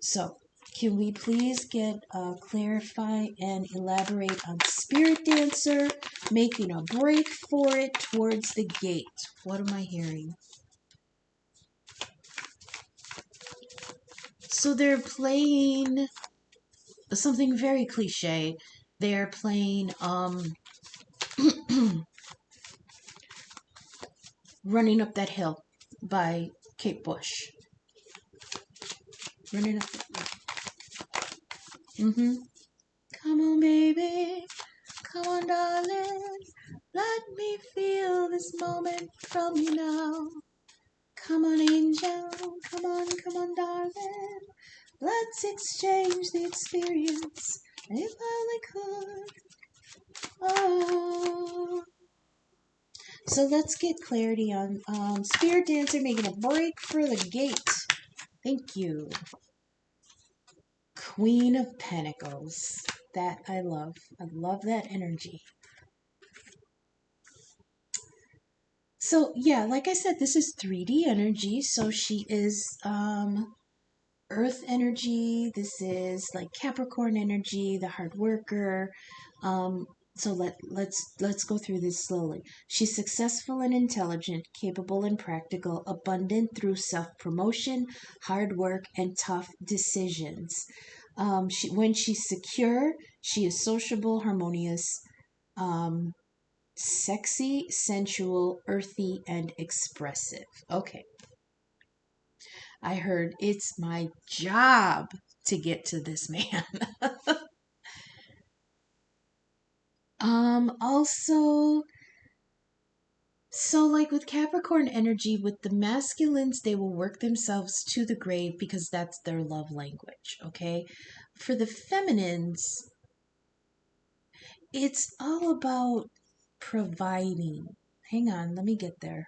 so can we please get clarify and elaborate on Spirit Dancer making a break for it towards the gate? What am I hearing? So they're playing something very cliche. They're playing Running Up That Hill by Kate Bush. Running up. Mm-hmm. Come on, baby. Come on, darling. Let me feel this moment from you now. Come on, angel. Come on, darling. Let's exchange the experience. If I could. Oh. So let's get clarity on Spirit Dancer making a break for the gate. Thank you. Queen of Pentacles. That I love. I love that energy. So yeah, like I said, this is 3D energy. So she is Earth energy. This is like Capricorn energy, the hard worker. Um, so let's go through this slowly. She's successful and intelligent, capable and practical, abundant through self-promotion, hard work, and tough decisions. When she's secure, she is sociable, harmonious, um, sexy, sensual, earthy, and expressive. Okay. I heard it's my job to get to this man. Also, so like with Capricorn energy, with the masculines, they will work themselves to the grave because that's their love language, okay? For the feminines, it's all about providing. Hang on, let me get there.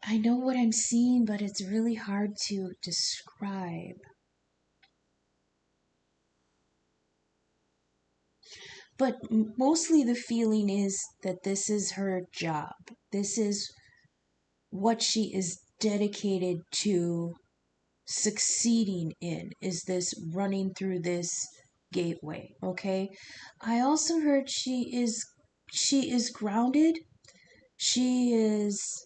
I know what I'm seeing, but it's really hard to describe. But mostly the feeling is that this is her job. This is what she is dedicated to succeeding in, is this running through this gateway, okay? I also heard she is grounded. She is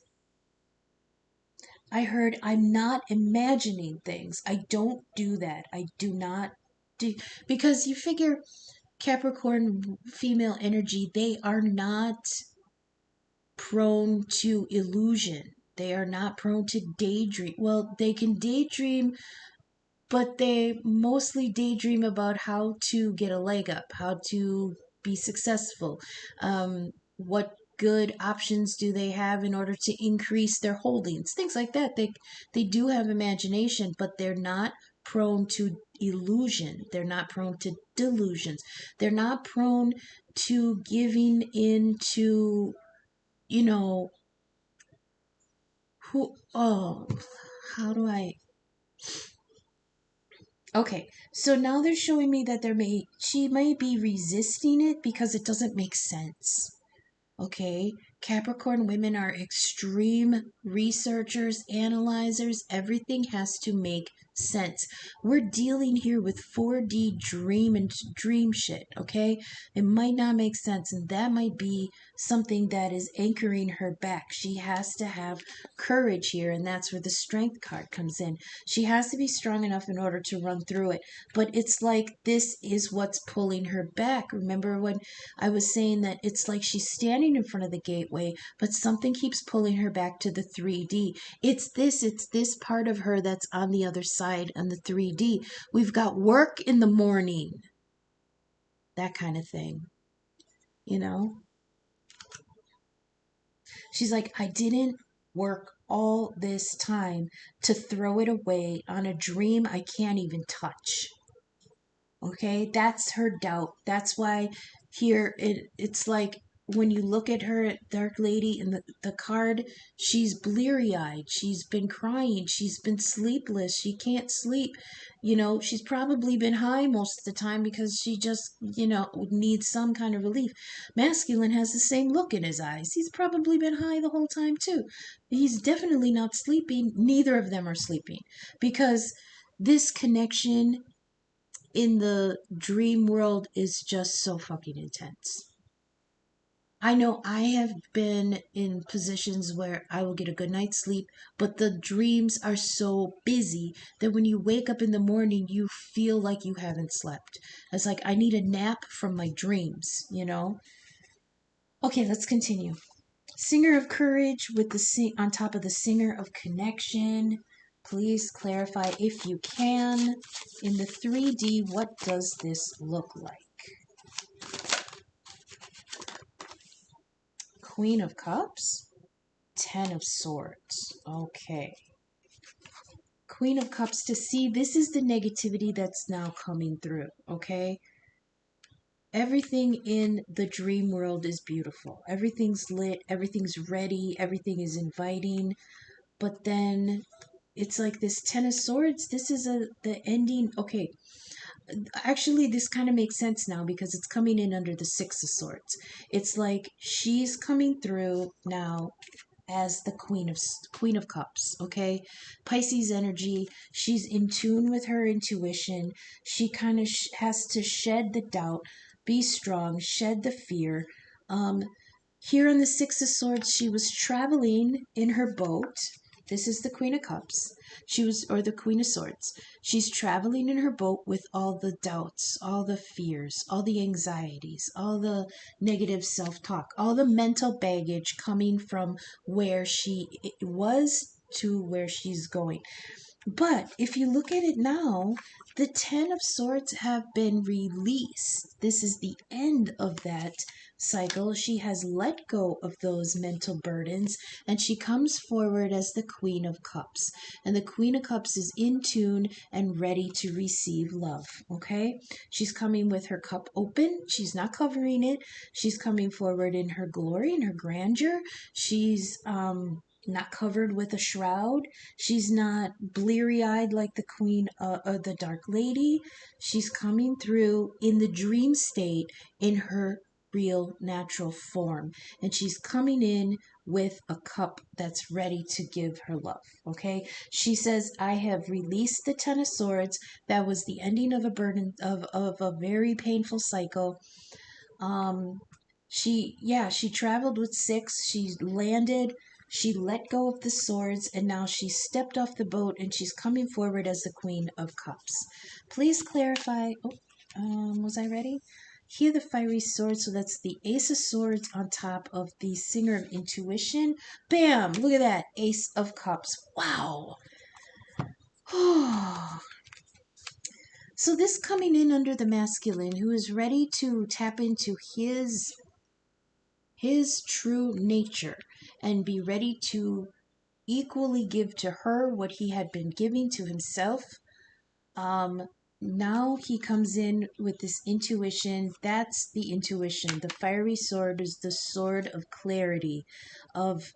I heard I'm not imagining things. I don't do that. I do not do because you figure Capricorn female energy, they are not prone to illusion. They are not prone to daydream. Well, they can daydream, but they mostly daydream about how to get a leg up, how to be successful, what good options do they have in order to increase their holdings, things like that. They do have imagination, but they're not prone to illusion. They're not prone to delusions. They're not prone to giving into, you know, who, oh, how do I, okay, so now they're showing me that she may be resisting it because it doesn't make sense. Okay, Capricorn women are extreme researchers, analyzers. Everything has to make sense. We're dealing here with 4D dream shit, okay? It might not make sense, and that might be something that is anchoring her back. She has to have courage here, and that's where the strength card comes in. She has to be strong enough in order to run through it. But it's like this is what's pulling her back. Remember when I was saying that it's like she's standing in front of the gateway, but something keeps pulling her back to the 3D. It's this part of her that's on the other side on the 3D. We've got work in the morning, that kind of thing, you know? She's like, I didn't work all this time to throw it away on a dream I can't even touch. Okay, that's her doubt. That's why here it's like when you look at her, Dark Lady, in the card, she's bleary eyed. She's been crying. She's been sleepless. She can't sleep. You know, she's probably been high most of the time because she just, needs some kind of relief. Masculine has the same look in his eyes. He's probably been high the whole time too. He's definitely not sleeping. Neither of them are sleeping because this connection in the dream world is just so fucking intense. I know I have been in positions where I will get a good night's sleep, but the dreams are so busy that when you wake up in the morning, you feel like you haven't slept. It's like I need a nap from my dreams. Okay, let's continue. Singer of Courage with the on top of the Singer of Connection. Please clarify if you can. In the 3D, what does this look like? Queen of Cups, Ten of Swords. Okay. Queen of Cups to see, this is the negativity that's now coming through, okay? Everything in the dream world is beautiful. Everything's lit, everything's ready, everything is inviting. But then it's like this Ten of Swords, this is the ending. Okay, actually this kind of makes sense now because it's coming in under the Six of Swords. It's like she's coming through now as the Queen of Cups, okay? Pisces energy, she's in tune with her intuition. She kind of has to shed the doubt, be strong, shed the fear. Here on the Six of Swords, she was traveling in her boat. This is the Queen of Cups. Or the Queen of Swords. She's traveling in her boat with all the doubts, all the fears, all the anxieties, all the negative self-talk, all the mental baggage coming from where she was to where she's going. But if you look at it now, the Ten of Swords have been released. This is the end of that cycle. She has let go of those mental burdens and she comes forward as the Queen of Cups. And the Queen of Cups is in tune and ready to receive love. Okay? She's coming with her cup open. She's not covering it. She's coming forward in her glory and her grandeur. She's not covered with a shroud. She's not bleary-eyed like the queen the Dark Lady. She's coming through in the dream state in her real natural form. And she's coming in with a cup that's ready to give her love. Okay? She says, I have released the Ten of Swords. That was the ending of a burden of a very painful cycle. She traveled with six. She landed. She let go of the swords, and now she stepped off the boat, and she's coming forward as the Queen of Cups. Please clarify. Oh, was I ready? here the Fiery Sword. So that's the Ace of Swords on top of the Singer of Intuition. Bam! Look at that. Ace of Cups. Wow. So this coming in under the masculine who is ready to tap into his true nature and be ready to equally give to her what he had been giving to himself. Now he comes in with this intuition. That's the intuition. The Fiery Sword is the sword of clarity, of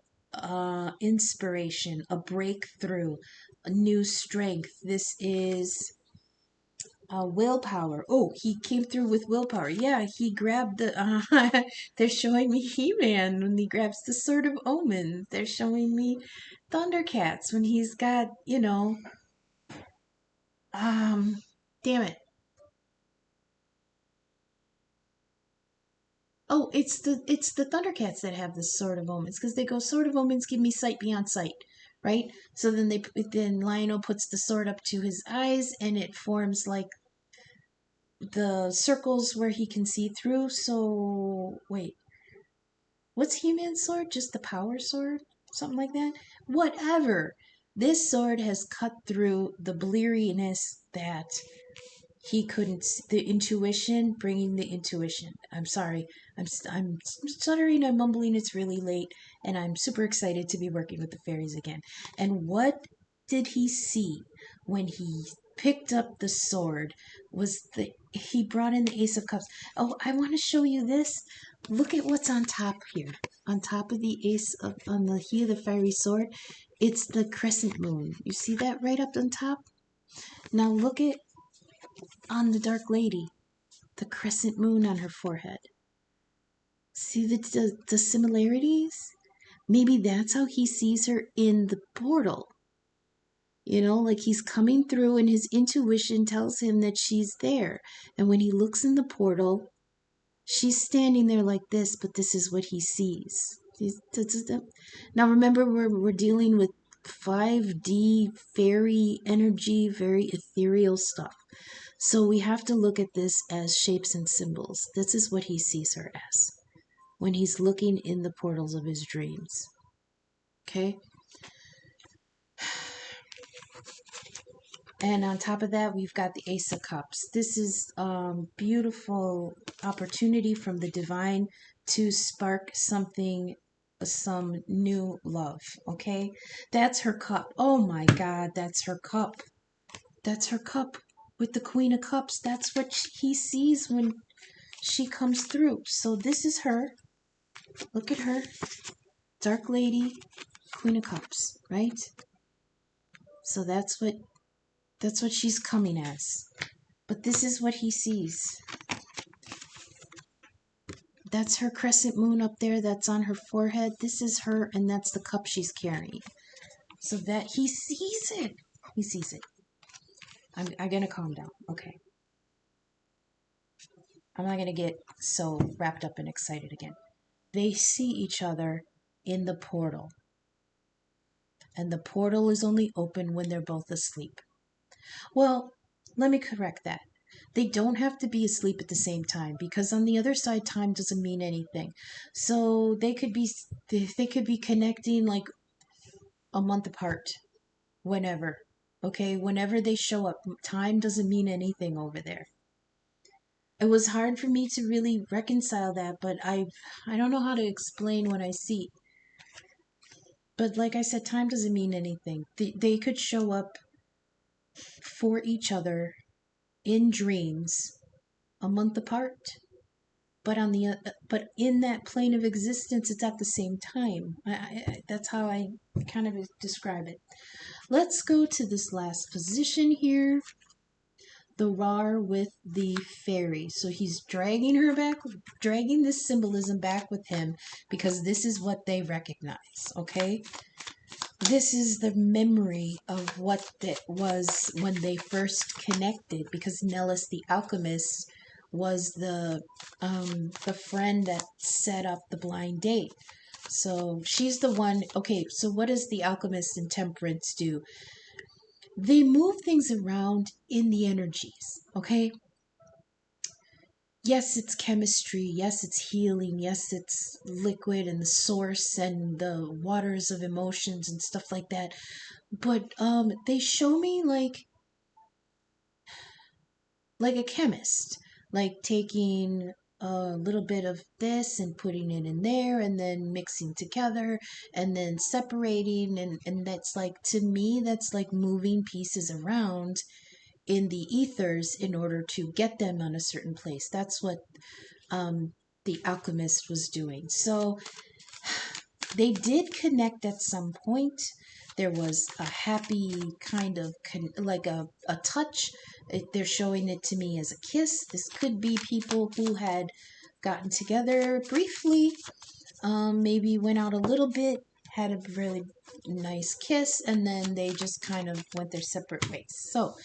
inspiration, a breakthrough, a new strength. This is willpower. Oh, he came through with willpower. Yeah, he grabbed the. They're showing me He-Man when he grabs the Sword of Omen. They're showing me Thundercats when he's got, damn it. Oh, it's the Thundercats that have the Sword of Omens because they go, Sword of Omens, give me sight beyond sight, right? So then Lionel puts the sword up to his eyes and it forms like the circles where he can see through. So wait, what's He-Man's sword? Just the power sword? Something like that? Whatever. This sword has cut through the bleariness that he couldn't the intuition, bringing the intuition. I'm sorry, I'm stuttering, I'm mumbling. It's really late and I'm super excited to be working with the fairies again. And what did he see when he picked up the sword? Was the he brought in the Ace of Cups. Oh, I want to show you this. Look at what's on top here, on top of the Ace of, on the here the Fiery Sword. It's the crescent moon. You see that right up on top? Now look at on the Dark Lady, the crescent moon on her forehead. See the similarities? Maybe that's how he sees her in the portal. Like he's coming through and his intuition tells him that she's there. And when he looks in the portal, she's standing there like this, but this is what he sees. Now remember, we're dealing with 5D fairy energy, very ethereal stuff. So we have to look at this as shapes and symbols. This is what he sees her as when he's looking in the portals of his dreams. Okay? And on top of that, we've got the Ace of Cups. This is beautiful opportunity from the divine to spark something, some new love. Okay? That's her cup. Oh my God, that's her cup. That's her cup with the Queen of Cups. That's what he sees when she comes through. So this is her. Look at her. Dark Lady, Queen of Cups, right? So that's what she's coming as. But this is what he sees. That's her crescent moon up there that's on her forehead. This is her, and that's the cup she's carrying. So that he sees it. He sees it. I'm gonna calm down. Okay. I'm not gonna get so wrapped up and excited again. They see each other in the portal. And the portal is only open when they're both asleep. Well, let me correct that. They don't have to be asleep at the same time because on the other side, time doesn't mean anything. So they could be connecting like a month apart, whenever. Okay, whenever they show up, time doesn't mean anything over there. It was hard for me to really reconcile that, but I don't know how to explain what I see. But like I said, time doesn't mean anything. They could show up for each other in dreams a month apart, but but in that plane of existence, it's at the same time. That's how I kind of describe it. Let's go to this last position here. The Rar with the fairy. So he's dragging her back, dragging this symbolism back with him because this is what they recognize, okay? This is the memory of what it was when they first connected, because Nellis the alchemist was the friend that set up the blind date. So she's the one. Okay, so what does the alchemist and temperance do? They move things around in the energies, okay? yes, it's chemistry. Yes, it's healing. Yes, it's liquid and the source and the waters of emotions and stuff like that. But they show me like a chemist, like taking a little bit of this and putting it in there and then mixing together and then separating, and that's like, to me, that's like moving pieces around in the ethers in order to get them on a certain place. That's what um the alchemist was doing. So they did connect at some point. There was a happy kind of like a touch. They're showing it to me as a kiss. This could be people who had gotten together briefly, maybe went out a little bit, had a really nice kiss, and then they just kind of went their separate ways. So,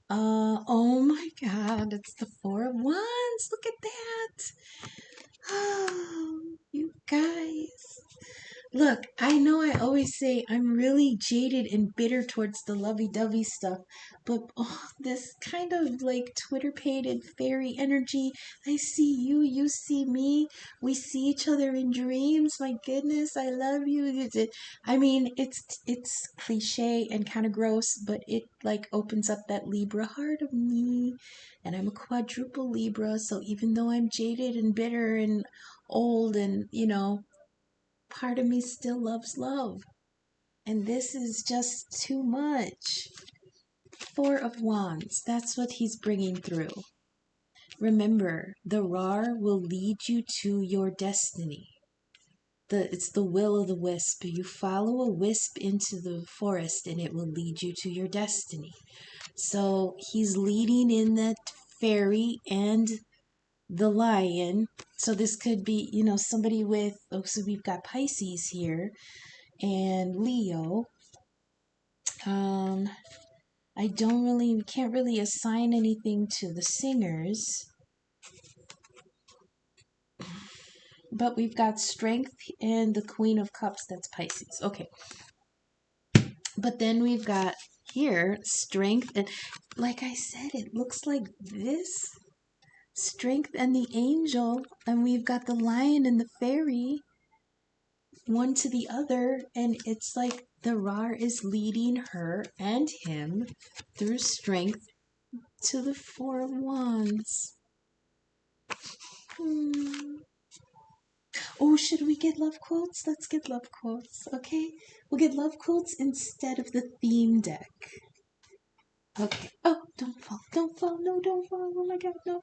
oh my God, it's the Four of Wands. Look at that. Oh, you guys. Look, I know I always say I'm really jaded and bitter towards the lovey-dovey stuff, but oh, this kind of like Twitter-pated fairy energy, I see you, you see me, we see each other in dreams. My goodness, I love you. I mean, it's cliche and kind of gross, but it like opens up that Libra heart of me, and I'm a quadruple Libra, so even though I'm jaded and bitter and old and part of me still loves love. And this is just too much. Four of Wands, that's what he's bringing through. Remember, the RAR will lead you to your destiny. It's the will of the wisp. You follow a wisp into the forest and it will lead you to your destiny. So he's leading in that fairy and the lion. So this could be, somebody with, so we've got Pisces here and Leo. Um, I can't really assign anything to the singers, but we've got Strength and the Queen of Cups, that's Pisces. Okay. But then we've got here Strength, and like I said, it looks like this. Strength and the Angel, and we've got the Lion and the Fairy, one to the other, and it's like the Rar is leading her and him through strength to the Four of Wands. Oh, should we get love quotes? Let's get love quotes, okay? We'll get love quotes instead of the theme deck. Okay. Oh, don't fall. Don't fall. No, don't fall. Oh my God, no.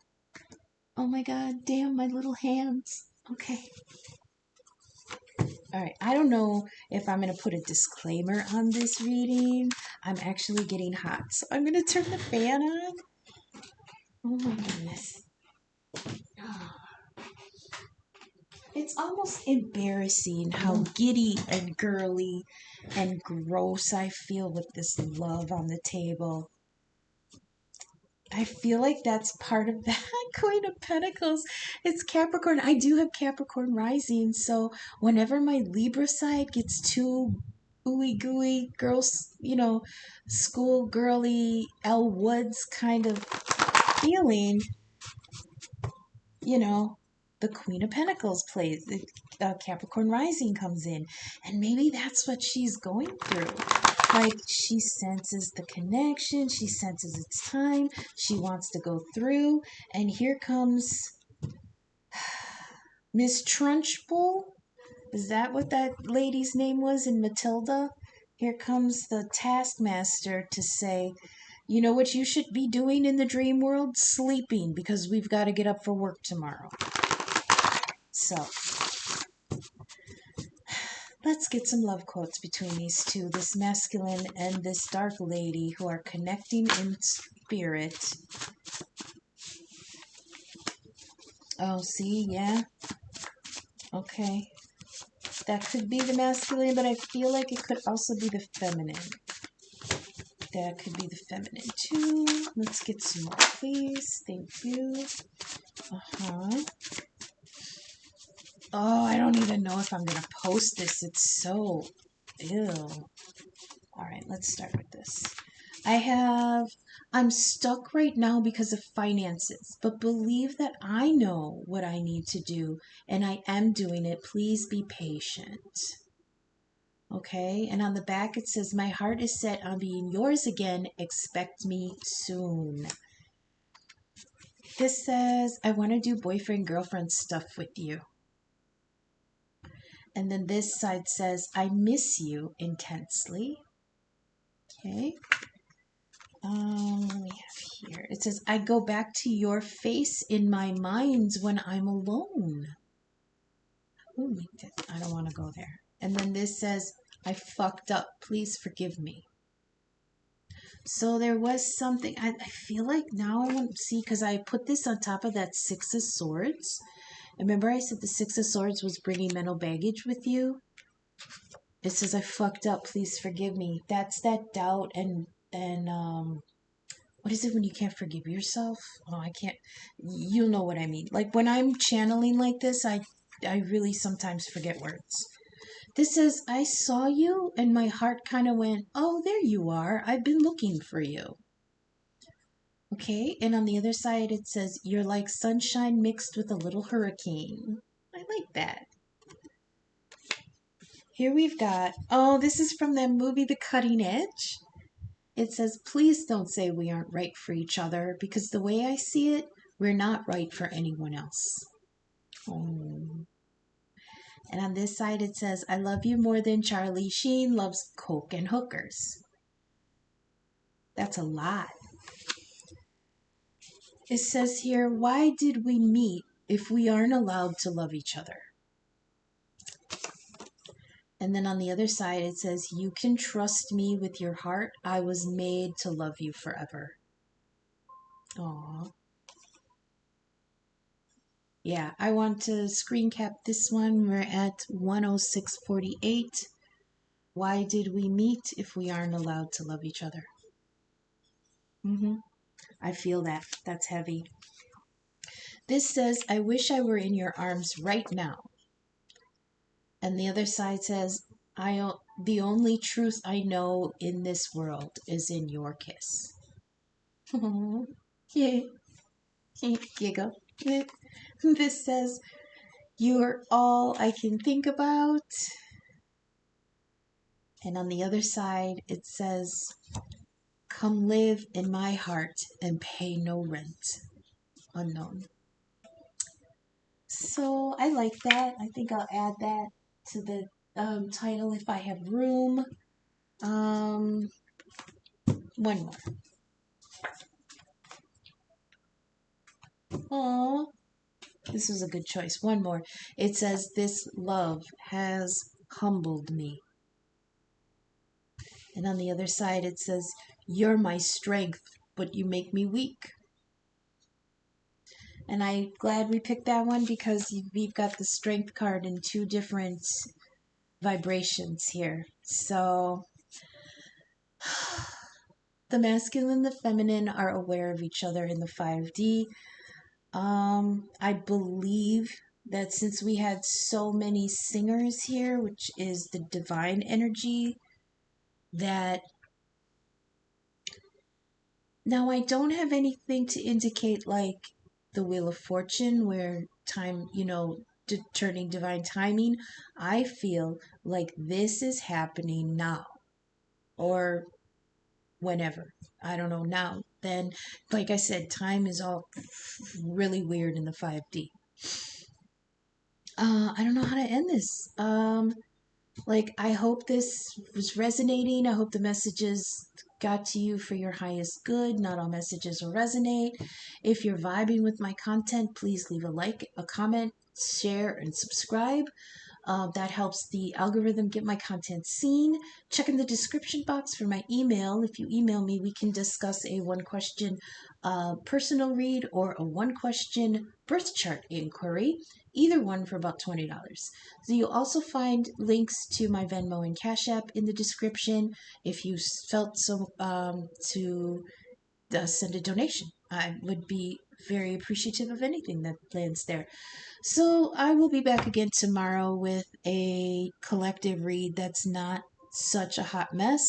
Oh my God, damn my little hands. Okay. All right. I don't know if I'm going to put a disclaimer on this reading. I'm actually getting hot, so I'm going to turn the fan on. Oh my goodness. It's almost embarrassing how giddy and girly and gross I feel with this love on the table. I feel like that's part of that Queen of Pentacles. It's Capricorn. I do have Capricorn rising, so whenever my Libra side gets too ooey gooey, girls, school girly, Elle Woods kind of feeling, you know, the Queen of Pentacles plays. Capricorn rising comes in, and maybe that's what she's going through. Like, she senses the connection, she senses it's time, she wants to go through, and here comes Miss Trunchbull. Is that what that lady's name was in Matilda? Here comes the taskmaster to say, you know what you should be doing in the dream world? Sleeping, because we've got to get up for work tomorrow. So, let's get some love quotes between these two, this masculine and this dark lady who are connecting in spirit. Oh, see, yeah. Okay. That could be the masculine, but I feel like it could also be the feminine. That could be the feminine too. Let's get some more, please. Thank you. Uh-huh. Oh, I don't even know if I'm going to post this. It's so ill. All right, let's start with this. I have I'm stuck right now because of finances, but believe that I know what I need to do and I am doing it. Please be patient. Okay, and on the back it says, my heart is set on being yours again. Expect me soon. This says, I want to do boyfriend girlfriend stuff with you. And then this side says, I miss you intensely. Okay. We have here, it says, I go back to your face in my mind when I'm alone. Ooh, I don't want to go there. And then this says, I fucked up. Please forgive me. So there was something, I feel like now I want to see, because I put this on top of that Six of Swords. Remember I said the Six of Swords was bringing mental baggage with you? It says, I fucked up. Please forgive me. That's that doubt and what is it when you can't forgive yourself? Oh, I can't. You know what I mean. Like when I'm channeling like this, I really sometimes forget words. This says, I saw you and my heart kind of went, oh, there you are. I've been looking for you. Okay, and on the other side it says, you're like sunshine mixed with a little hurricane. I like that. Here we've got, oh, this is from that movie, The Cutting Edge. It says, please don't say we aren't right for each other, because the way I see it, we're not right for anyone else. Oh. And on this side it says, I love you more than Charlie Sheen loves coke and hookers. That's a lot. It says here, why did we meet if we aren't allowed to love each other? And then on the other side it says, you can trust me with your heart. I was made to love you forever. Aww. Yeah, I want to screen cap this one. We're at 106.48. Why did we meet if we aren't allowed to love each other? I feel that. That's heavy. This says, I wish I were in your arms right now. And the other side says, the only truth I know in this world is in your kiss. Yeah. Giggle. This says, you're all I can think about. And on the other side, it says, come live in my heart and pay no rent. Unknown. So I like that. I think I'll add that to the title if I have room. One more. Aww. This was a good choice. One more. It says, this love has humbled me. And on the other side, it says, you're my strength, but you make me weak. And I'm glad we picked that one because we've got the strength card in two different vibrations here. So the masculine and the feminine are aware of each other in the 5D. I believe that since we had so many singers here, which is the divine energy, that now I don't have anything to indicate like the Wheel of Fortune where time, turning divine timing. I feel like this is happening now or whenever. I don't know now. Then, like I said, time is all really weird in the 5D. I don't know how to end this. I hope this was resonating. I hope the messages got to you for your highest good. Not all messages will resonate. If you're vibing with my content, please leave a like, a comment, share, and subscribe. That helps the algorithm get my content seen. Check in the description box for my email. If you email me, we can discuss a one-question personal read or a one-question birth chart inquiry. Either one for about $20. So you'll also find links to my Venmo and Cash App in the description if you felt so to send a donation. I would be very appreciative of anything that lands there. So I will be back again tomorrow with a collective read that's not such a hot mess.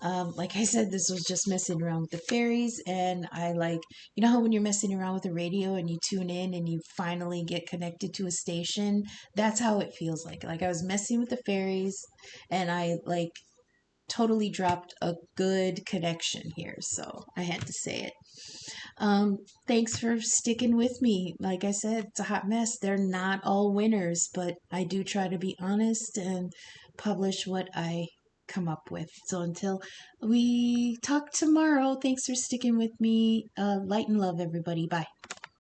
Like I said, this was just messing around with the fairies, and I like, you know how when you're messing around with the radio and you tune in and you finally get connected to a station? That's how it feels like. Like I was messing with the fairies, and I like totally dropped a good connection here, so I had to say it. Thanks for sticking with me. Like I said, it's a hot mess. They're not all winners, but I do try to be honest and publish what I come up with. So until we talk tomorrow, thanks for sticking with me. Light and love, everybody. Bye.